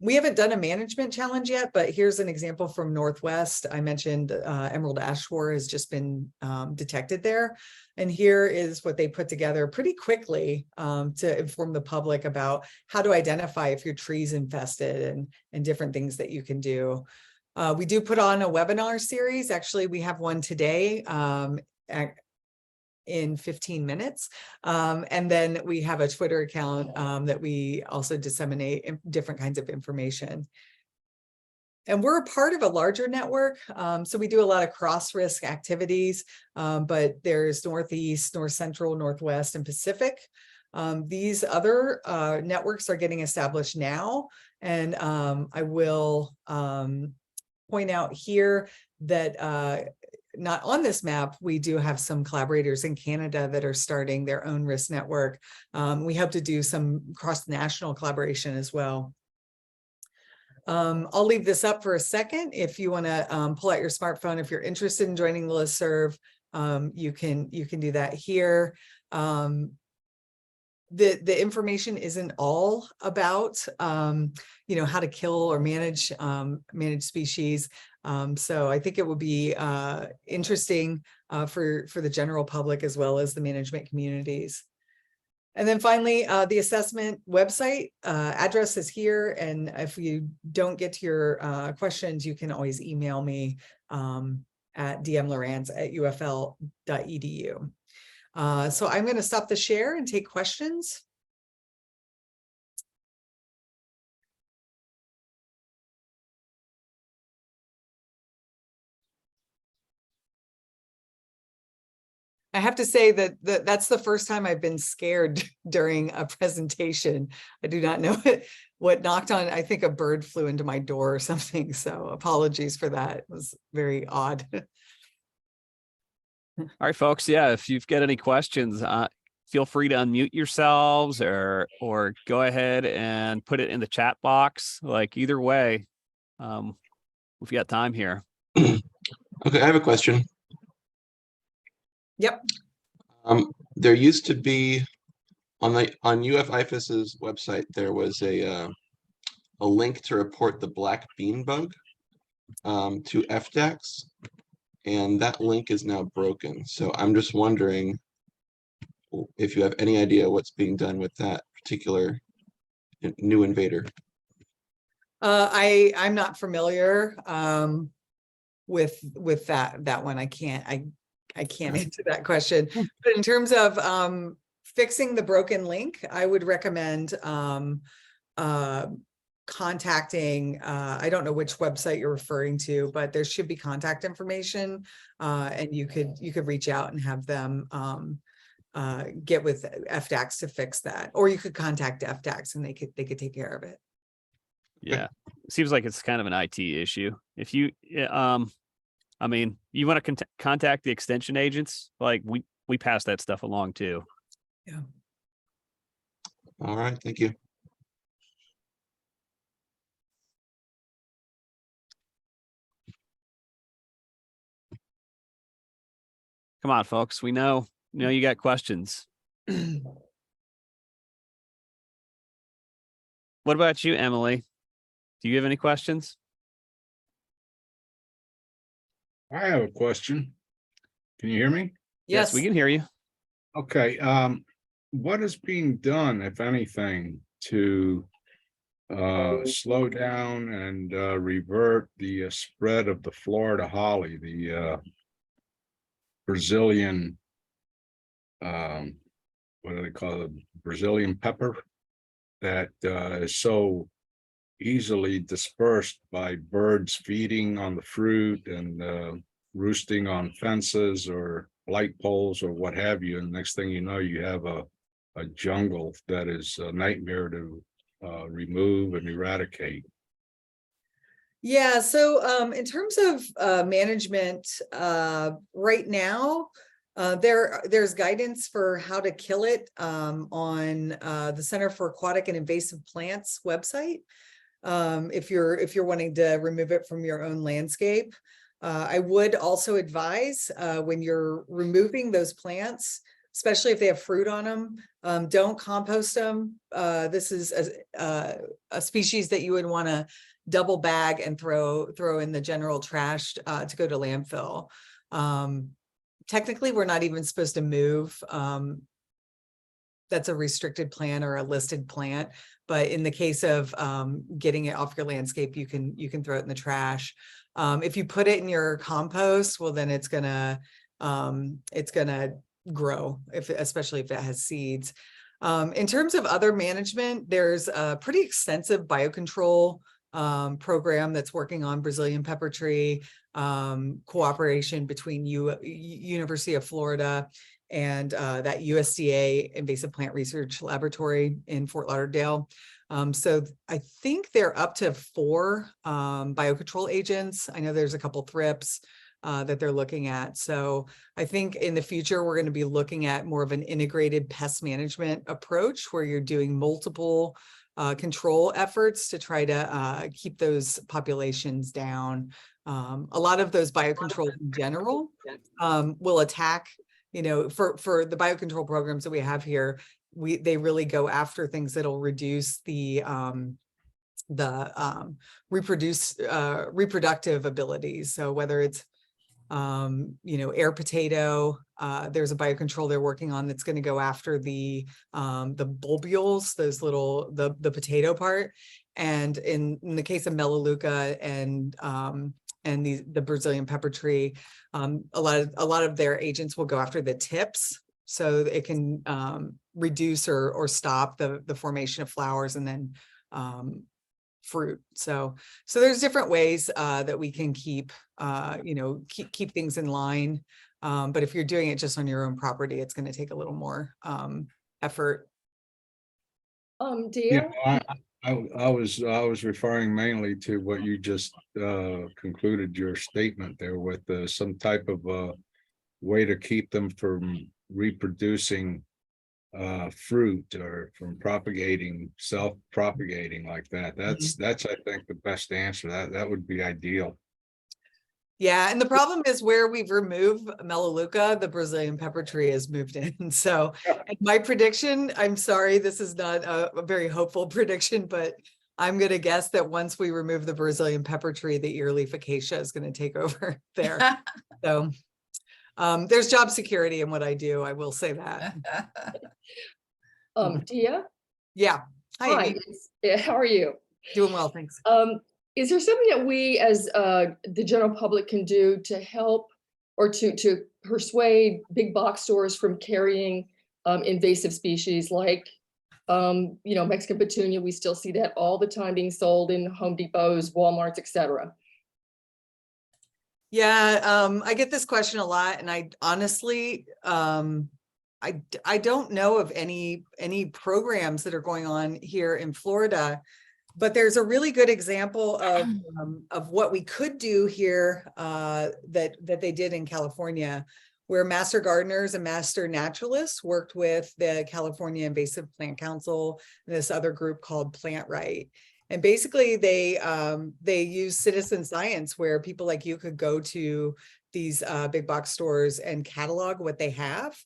We haven't done a management challenge yet, but here's an example from Northwest. I mentioned emerald ash borer has just been detected there. And here is what they put together pretty quickly to inform the public about how to identify if your tree's infested and different things that you can do. We do put on a webinar series. Actually, we have one today in 15 minutes. And then we have a Twitter account that we also disseminate different kinds of information. And we're a part of a larger network. So we do a lot of cross-risk activities, but there's Northeast, North Central, Northwest, and Pacific. These other networks are getting established now. And I will point out here that not on this map, we do have some collaborators in Canada that are starting their own risk network. We hope to do some cross-national collaboration as well. I'll leave this up for a second. If you want to pull out your smartphone, if you're interested in joining the listserv, you can do that here. The information isn't all about you know, how to kill or manage species. So I think it would be interesting for the general public as well as the management communities. And then finally, the assessment website address is here. And if you don't get to your questions, you can always email me at dmlieurance@ufl.edu. So I'm going to stop the share and take questions. I have to say that that's the first time I've been scared during a presentation. I do not know what knocked on. I think a bird flew into my door or something. So apologies for that. It was very odd. All right, folks. Yeah, if you've got any questions, feel free to unmute yourselves or go ahead and put it in the chat box. Like either way, we've got time here. Okay, I have a question. Yep. There used to be on UF IFAS's website, there was a link to report the black bean bug to FDAX, and that link is now broken. So I'm just wondering if you have any idea what's being done with that particular new invader. I'm not familiar with that one. I can't answer that question. But in terms of fixing the broken link, I would recommend contacting, I don't know which website you're referring to, but there should be contact information, and you could reach out and have them get with FDAX to fix that, or you could contact FDAX and they could take care of it. Yeah, it seems like it's kind of an IT issue. If you, I mean, you want to contact the extension agents, like we pass that stuff along too. Yeah. All right, thank you. Come on, folks. We know you got questions. What about you, Emily? Do you have any questions? I have a question. Can you hear me? Yes, we can hear you. Okay, what is being done, if anything, to slow down and revert the spread of the Florida holly, the Brazilian, what do they call it? Brazilian pepper that is so easily dispersed by birds feeding on the fruit and roosting on fences or light poles or what have you. And next thing you know, you have a jungle that is a nightmare to remove and eradicate. Yeah, so in terms of management, right now, there's guidance for how to kill it on the Center for Aquatic and Invasive Plants website. If you're wanting to remove it from your own landscape. I would also advise when you're removing those plants, especially if they have fruit on them, don't compost them. This is a species that you would want to double bag and throw in the general trash to go to landfill. Technically, we're not even supposed to move. That's a restricted plant or a listed plant. But in the case of getting it off your landscape, you can throw it in the trash. If you put it in your compost, well, then it's gonna grow, especially if it has seeds. In terms of other management, there's a pretty extensive biocontrol program that's working on Brazilian pepper tree, cooperation between University of Florida and that USDA Invasive Plant Research Laboratory in Fort Lauderdale. So I think they're up to 4 biocontrol agents. I know there's a couple thrips that they're looking at. So I think in the future, we're going to be looking at more of an integrated pest management approach where you're doing multiple control efforts to try to keep those populations down. A lot of those biocontrols in general will attack, for the biocontrol programs that we have here, they really go after things that'll reduce the reproductive abilities. So whether it's air potato, there's a biocontrol they're working on that's going to go after the bulbules, those little the potato part. And in the case of Melaleuca and the Brazilian pepper tree, a lot of their agents will go after the tips, so it can reduce or stop the formation of flowers and then fruit. So there's different ways that we can keep things in line. But if you're doing it just on your own property, it's going to take a little more effort. Yeah, Deah? I was referring mainly to what you just concluded your statement there with some type of way to keep them from reproducing fruit or from self-propagating like that. That's I think the best answer. That would be ideal. Yeah, and the problem is where we've removed Melaleuca, the Brazilian pepper tree has moved in. So my prediction, I'm sorry, this is not a very hopeful prediction, but I'm going to guess that once we remove the Brazilian pepper tree, the earleaf acacia is going to take over there. So there's job security in what I do. I will say that. Deah? Yeah. Hi. How are you? Doing well, thanks. Is there something that we as the general public can do to help or to persuade big box stores from carrying invasive species like, Mexican petunia? We still see that all the time being sold in Home Depots, Walmarts, etc. Yeah, I get this question a lot, and I honestly, I don't know of any programs that are going on here in Florida, but there's a really good example of what we could do here that they did in California, where master gardeners and master naturalists worked with the California Invasive Plant Council and this other group called Plant Right. And basically they use citizen science where people like you could go to these big box stores and catalog what they have.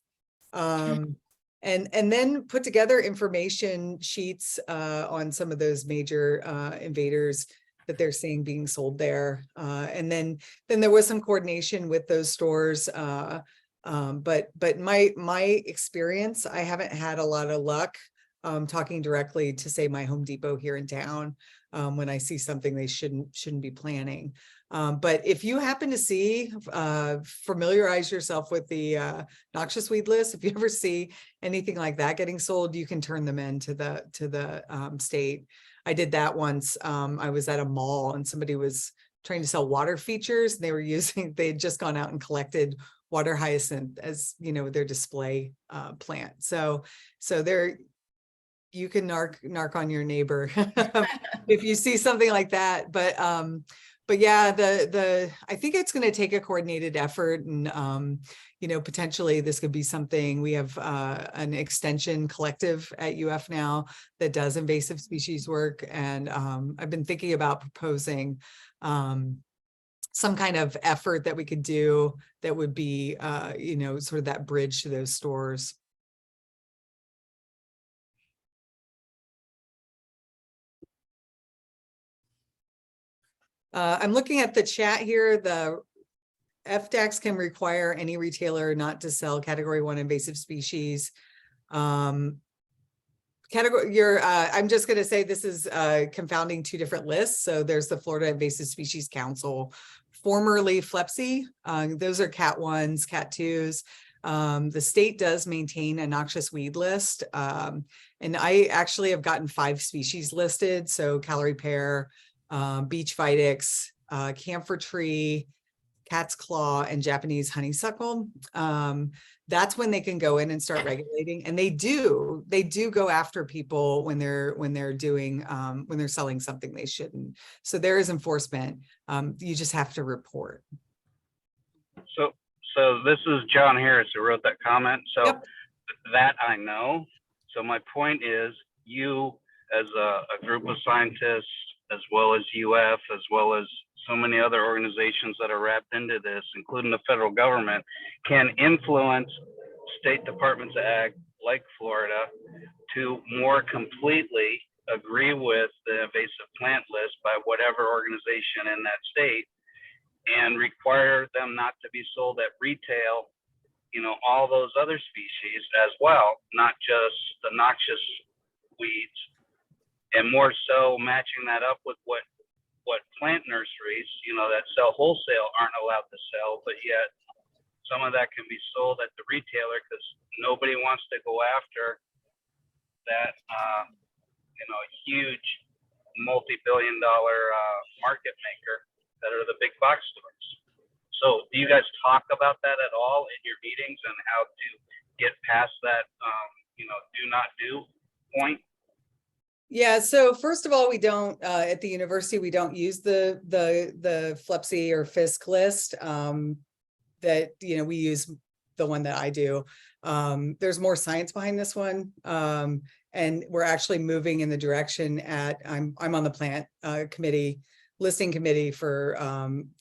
And then put together information sheets on some of those major invaders that they're seeing being sold there. And then there was some coordination with those stores. But my experience, I haven't had a lot of luck talking directly to, say, my Home Depot here in town, when I see something they shouldn't be planting. But if you happen to see, familiarize yourself with the noxious weed list. If you ever see anything like that getting sold, you can turn them in to the state. I did that once. I was at a mall and somebody was trying to sell water features. They had just gone out and collected water hyacinth as, their display plant. So there, you can narc on your neighbor if you see something like that. But yeah, I think it's going to take a coordinated effort, and potentially this could be something. We have an extension collective at UF now that does invasive species work, and I've been thinking about proposing some kind of effort that we could do that would be sort of that bridge to those stores. I'm looking at the chat here. The FDACs can require any retailer not to sell Category 1 invasive species. I'm just going to say this is confounding two different lists. So there's the Florida Invasive Species Council, formerly FLEPSI. Those are Cat 1s, Cat 2s. The state does maintain a noxious weed list. And I actually have gotten 5 species listed. So Calorie pear, beech vitex, camphor tree, cat's claw, and Japanese honeysuckle. That's when they can go in and start regulating, and they do go after people when they're selling something they shouldn't. So there is enforcement. You just have to report. So this is John Harris who wrote that comment. So Yep. That I know. So my point is, you as a group of scientists, as well as UF, as well as so many other organizations that are wrapped into this, including the federal government, can influence state departments of ag like Florida to more completely agree with the invasive plant list by whatever organization in that state, and require them not to be sold at retail, all those other species as well, not just the noxious weeds, and more so matching that up with what plant nurseries, that sell wholesale aren't allowed to sell, but yet some of that can be sold at the retailer because nobody wants to go after that, huge multi-billion-dollar market maker that are the big box stores. So do you guys talk about that at all in your meetings and how to get past that, do not do point? Yeah, so first of all, we don't at the university, we don't use the FLEPSI or FISC list. That we use the one that I do. There's more science behind this one, and we're actually moving in the direction at I'm on the plant committee, listing committee for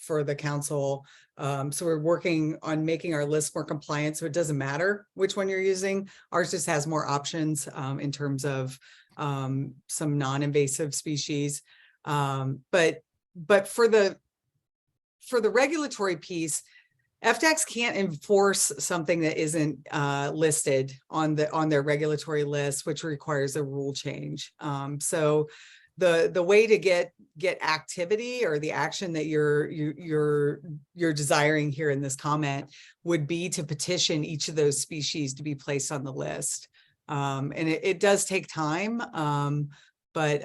the council. So we're working on making our list more compliant, so it doesn't matter which one you're using. Ours just has more options in terms of some non-invasive species. But for the regulatory piece, FDACs can't enforce something that isn't listed on their regulatory list, which requires a rule change. So the way to get activity or the action that you're desiring here in this comment would be to petition each of those species to be placed on the list. And it does take time, but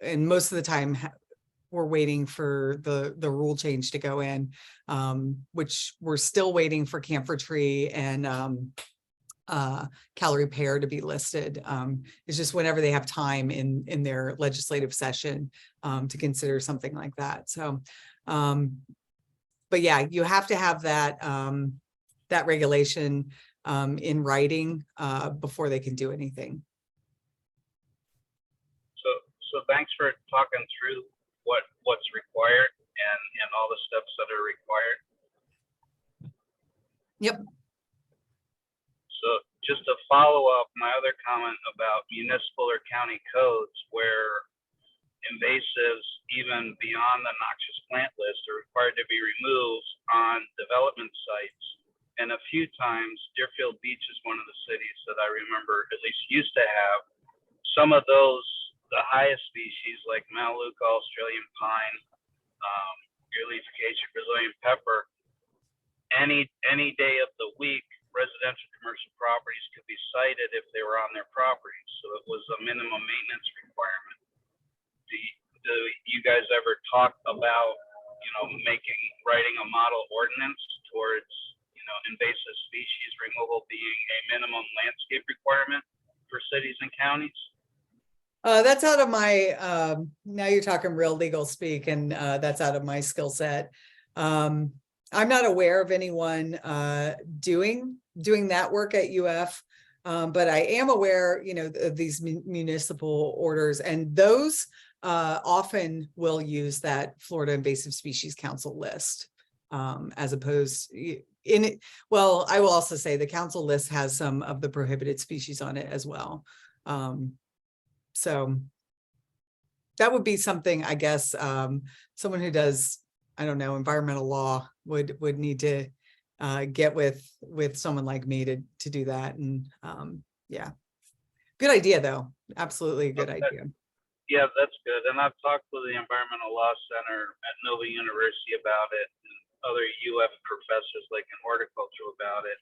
and most of the time we're waiting for the rule change to go in, which we're still waiting for camphor tree and calorie pear to be listed. It's just whenever they have time in their legislative session to consider something like that. So, but yeah, you have to have that that regulation in writing before they can do anything. So thanks for talking through what's required and all the steps that are required. Yep. So just to follow up my other comment about municipal or county codes where invasives, even beyond the noxious plant list, are required to be removed on development sites. And a few times, Deerfield Beach is one of the cities that I remember at least used to have some of those, the highest species like Melaleuca, Australian pine, your leaf acacia, Brazilian pepper, any day of the week, residential commercial properties could be cited if they were on their property. So it was a minimum maintenance requirement. Do you guys ever talk about, writing a model ordinance towards, invasive species removal being a minimum landscape requirement for cities and counties? That's out of my, now you're talking real legal speak, and that's out of my skill set. I'm not aware of anyone doing that work at UF, but I am aware, of these municipal orders, and those often will use that Florida Invasive Species Council list, as opposed in it. Well, I will also say the council list has some of the prohibited species on it as well. So that would be something, I guess, someone who does, I don't know, environmental law would need to get with someone like me to do that. And yeah, good idea though. Absolutely a good idea. Yeah, that's good. And I've talked with the Environmental Law Center at Nova University about it, and other UF professors like in horticulture about it.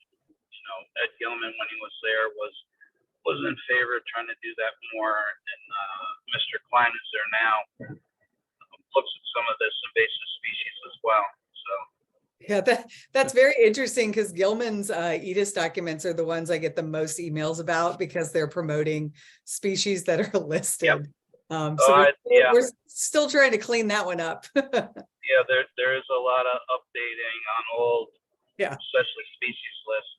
Ed Gilman, when he was there, was in favor of trying to do that more. And Mr. Klein is there now, looks at some of this invasive species as well. So Yeah, that's very interesting, because Gilman's EDIS documents are the ones I get the most emails about, because they're promoting species that are listed. Yep. We're still trying to clean that one up. Yeah, there is a lot of updating on old, especially species lists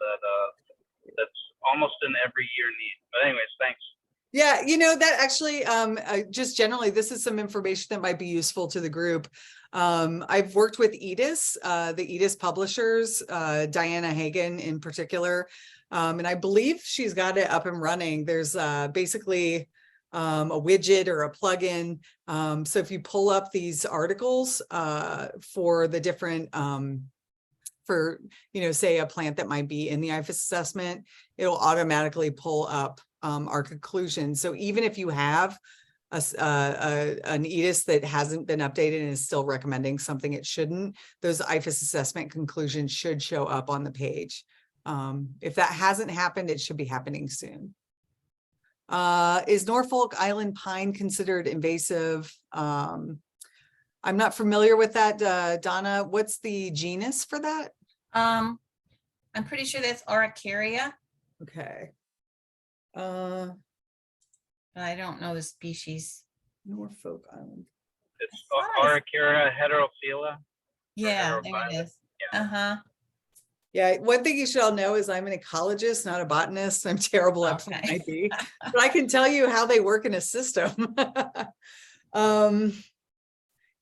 that's almost in every year need. But anyways, thanks. Yeah, that actually, just generally, this is some information that might be useful to the group. I've worked with EDIS, the EDIS publishers, Diana Hagen in particular, and I believe she's got it up and running. There's basically a widget or a plugin. So if you pull up these articles for the different, for, say a plant that might be in the IFAS assessment, it'll automatically pull up our conclusions. So even if you have an EDIS that hasn't been updated and is still recommending something it shouldn't, those IFAS assessment conclusions should show up on the page. If that hasn't happened, it should be happening soon. Is Norfolk Island pine considered invasive? I'm not familiar with that. Donna, what's the genus for that? I'm pretty sure that's Arboriculture, Okay. but I don't know the species. Norfolk Island. It's Arboriculture heterophylla. Yeah, there it is. Yeah. Yeah, one thing you should all know is I'm an ecologist, not a botanist. I'm terrible at plant ID, but I can tell you how they work in a system.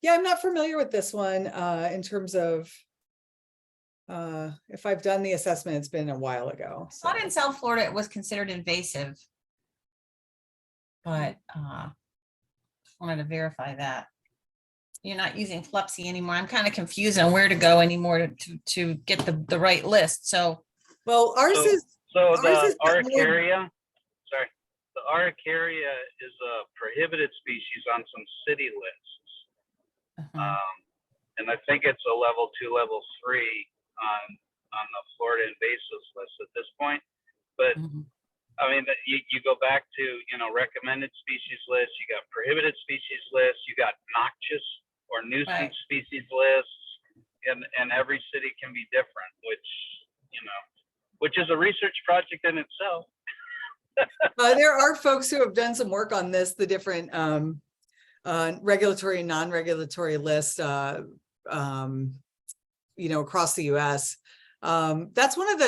Yeah, I'm not familiar with this one in terms of if I've done the assessment, it's been a while ago. I thought in South Florida it was considered invasive, but wanted to verify that. You're not using Flupsy anymore. I'm kind of confused on where to go anymore to get the right list. So, well, ours is the Arboriculture. Sorry, the Arboriculture is a prohibited species on some city lists, and I think it's a level 2, level 3 on the Florida invasives list at this point. But I mean, you go back to recommended species list. You got prohibited species list. You got noxious or nuisance species lists, and every city can be different, which is a research project in itself. There are folks who have done some work on this, the different regulatory and non-regulatory lists, across the US. That's one of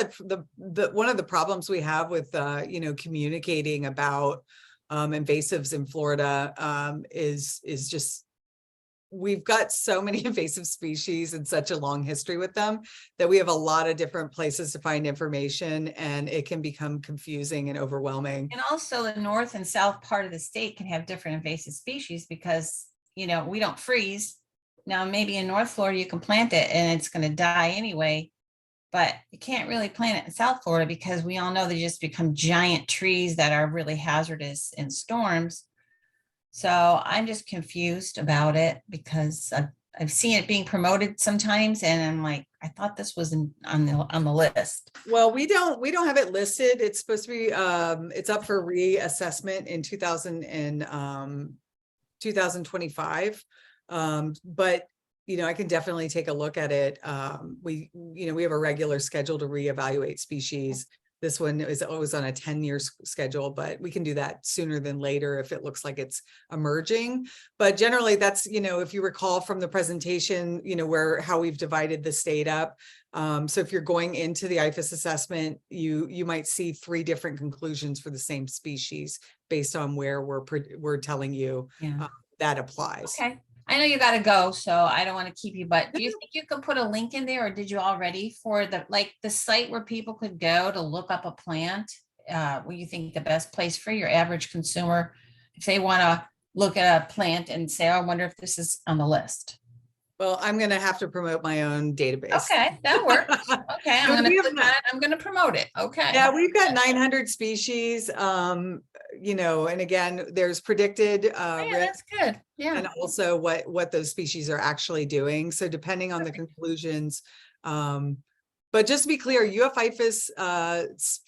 the problems we have with communicating about invasives in Florida, is just we've got so many invasive species and such a long history with them that we have a lot of different places to find information, and it can become confusing and overwhelming. and also the north and south part of the state can have different invasive species because, we don't freeze. Now, maybe in North Florida, you can plant it and it's going to die anyway. but you can't really plant it in South Florida because we all know they just become giant trees that are really hazardous in storms. So I'm just confused about it because I've seen it being promoted sometimes, and I'm like, I thought this was on the list. Well, we don't have it listed. It's supposed to be, it's up for reassessment in 2025. But I can definitely take a look at it. We have a regular schedule to reevaluate species. This one is always on a 10-year schedule, but we can do that sooner than later if it looks like it's emerging. But generally that's, if you recall from the presentation, how we've divided the state up. So if you're going into the IFAS assessment, you might see 3 different conclusions for the same species based on where we're telling you that applies. Okay. I know you got to go, so I don't want to keep you, but do you think you could put a link in there, or did you already, for the site where people could go to look up a plant? What you think the best place for your average consumer, if they want to look at a plant and say, oh, I wonder if this is on the list? Well, I'm going to have to promote my own database. Okay, that works. Okay, I'm going to click on it. I'm going to promote it. Okay. Yeah, we've got 900 species, and again, there's predicted Yeah, that's good. Yeah. and also what those species are actually doing. So depending on the conclusions, but just to be clear, IFAS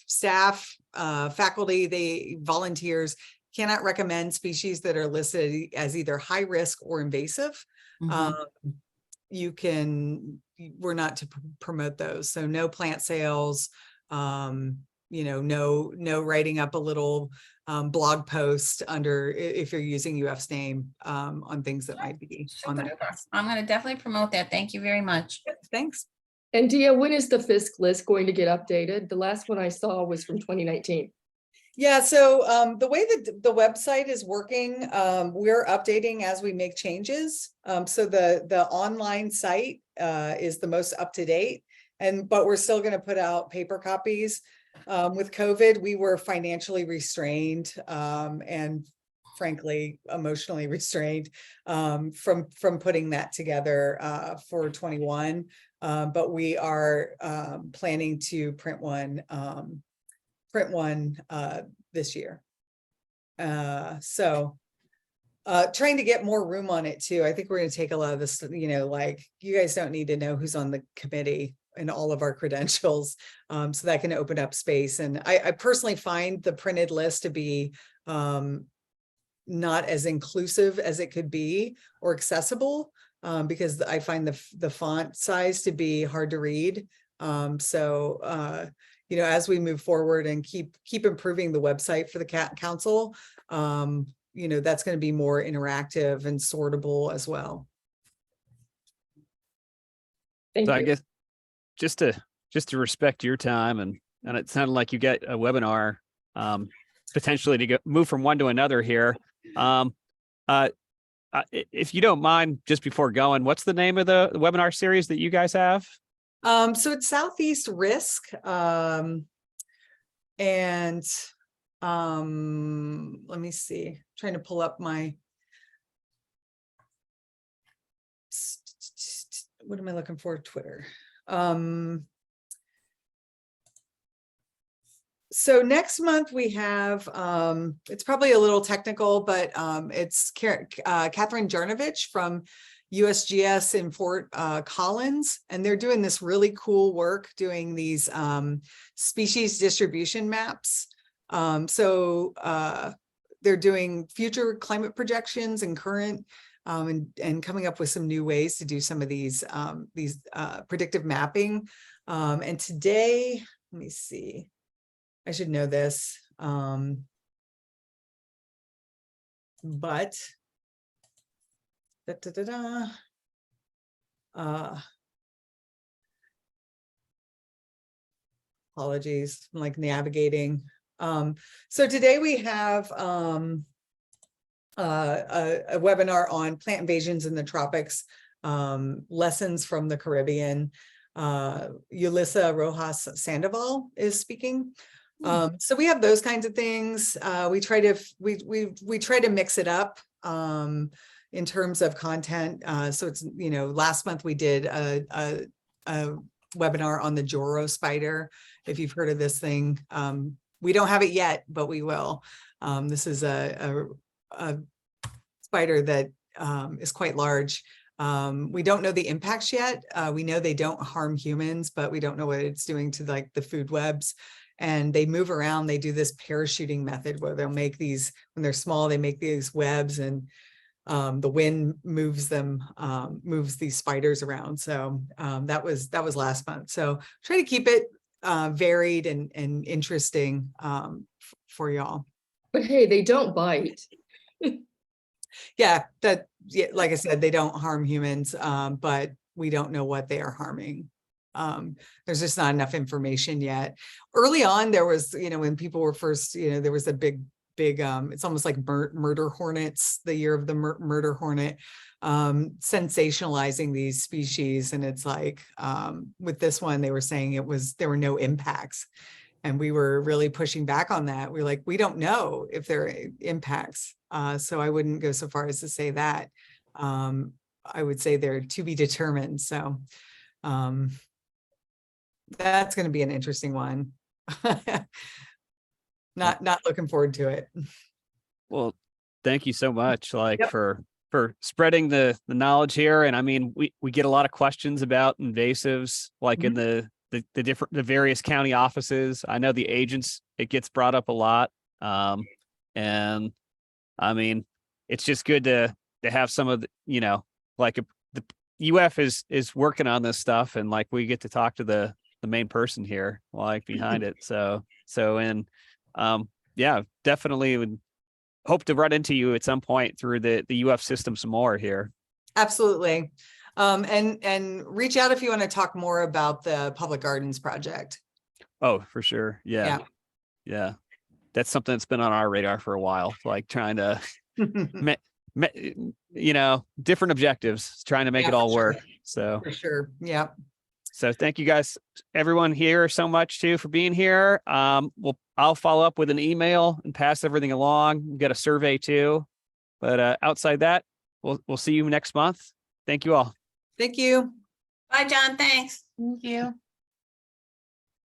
staff, faculty, volunteers cannot recommend species that are listed as either high risk or invasive. We're not to promote those. So no plant sales, no writing up a little blog post under, if you're using UF's name, on things that might be on that. I'm going to definitely promote that. Thank you very much. Thanks. And Deah, when is the FISC list going to get updated? The last one I saw was from 2019. Yeah, so the way that the website is working, we're updating as we make changes. So the online site is the most up to date, but we're still going to put out paper copies. With COVID, we were financially restrained and frankly emotionally restrained from putting that together for 21. But we are planning to print one this year. So trying to get more room on it too. I think we're going to take a lot of this, like you guys don't need to know who's on the committee and all of our credentials. So that can open up space. And I personally find the printed list to be not as inclusive as it could be or accessible because I find the font size to be hard to read. As we move forward and keep improving the website for the council, that's going to be more interactive and sortable as well. Thank So you. I guess just to respect your time, and it sounded like you got a webinar potentially to move from one to another here. If you don't mind, just before going, what's the name of the webinar series that you guys have? So it's Southeast Risk. Let me see, I'm trying to pull up my, what am I looking for? Twitter. So next month we have, it's probably a little technical, but it's Catherine Jarnovich from USGS in Fort Collins, and they're doing this really cool work doing these species distribution maps. So they're doing future climate projections and current and coming up with some new ways to do some of these predictive mapping. And today, let me see, I should know this, but apologies, I'm like navigating. So today we have a webinar on plant invasions in the tropics, lessons from the Caribbean. Yulissa Rojas Sandoval is speaking. So we have those kinds of things. We try to mix it up in terms of content. So it's, last month we did a webinar on the Joro spider. If you've heard of this thing, we don't have it yet, but we will. This is a spider that is quite large. We don't know the impacts yet. We know they don't harm humans, but we don't know what it's doing to like the food webs. And they move around. They do this parachuting method where they'll make these, when they're small, they make these webs, and the wind moves them, moves these spiders around. So that was last month. So try to keep it varied and interesting for y'all. But hey, they don't bite. Yeah, like I said, they don't harm humans, but we don't know what they are harming. There's just not enough information yet. Early on, there was, when people were first, there was a big, it's almost like murder hornets, the year of the murder hornet, sensationalizing these species. And it's like, with this one, they were saying there were no impacts. And we were really pushing back on that. We're like, we don't know if there are impacts. So I wouldn't go so far as to say that. I would say they're to be determined. So that's going to be an interesting one. Not looking forward to it. Well, thank you so much, for spreading the knowledge here. And I mean, we get a lot of questions about invasives, like in the various county offices. I know the agents, it gets brought up a lot. And I mean, it's just good to have some of the, the UF is working on this stuff, and like we get to talk to the main person here, behind it. So yeah, definitely would hope to run into you at some point through the UF system some more here. Absolutely. And reach out if you want to talk more about the public gardens project. Oh, for sure. Yeah. That's something that's been on our radar for a while, like trying to, different objectives, trying to make it all work. So for sure. Yeah. So thank you guys, everyone here, so much too for being here. I'll follow up with an email and pass everything along. We've got a survey too, but outside that, we'll see you next month. Thank you all. Thank you. Bye, John. Thanks. Thank you.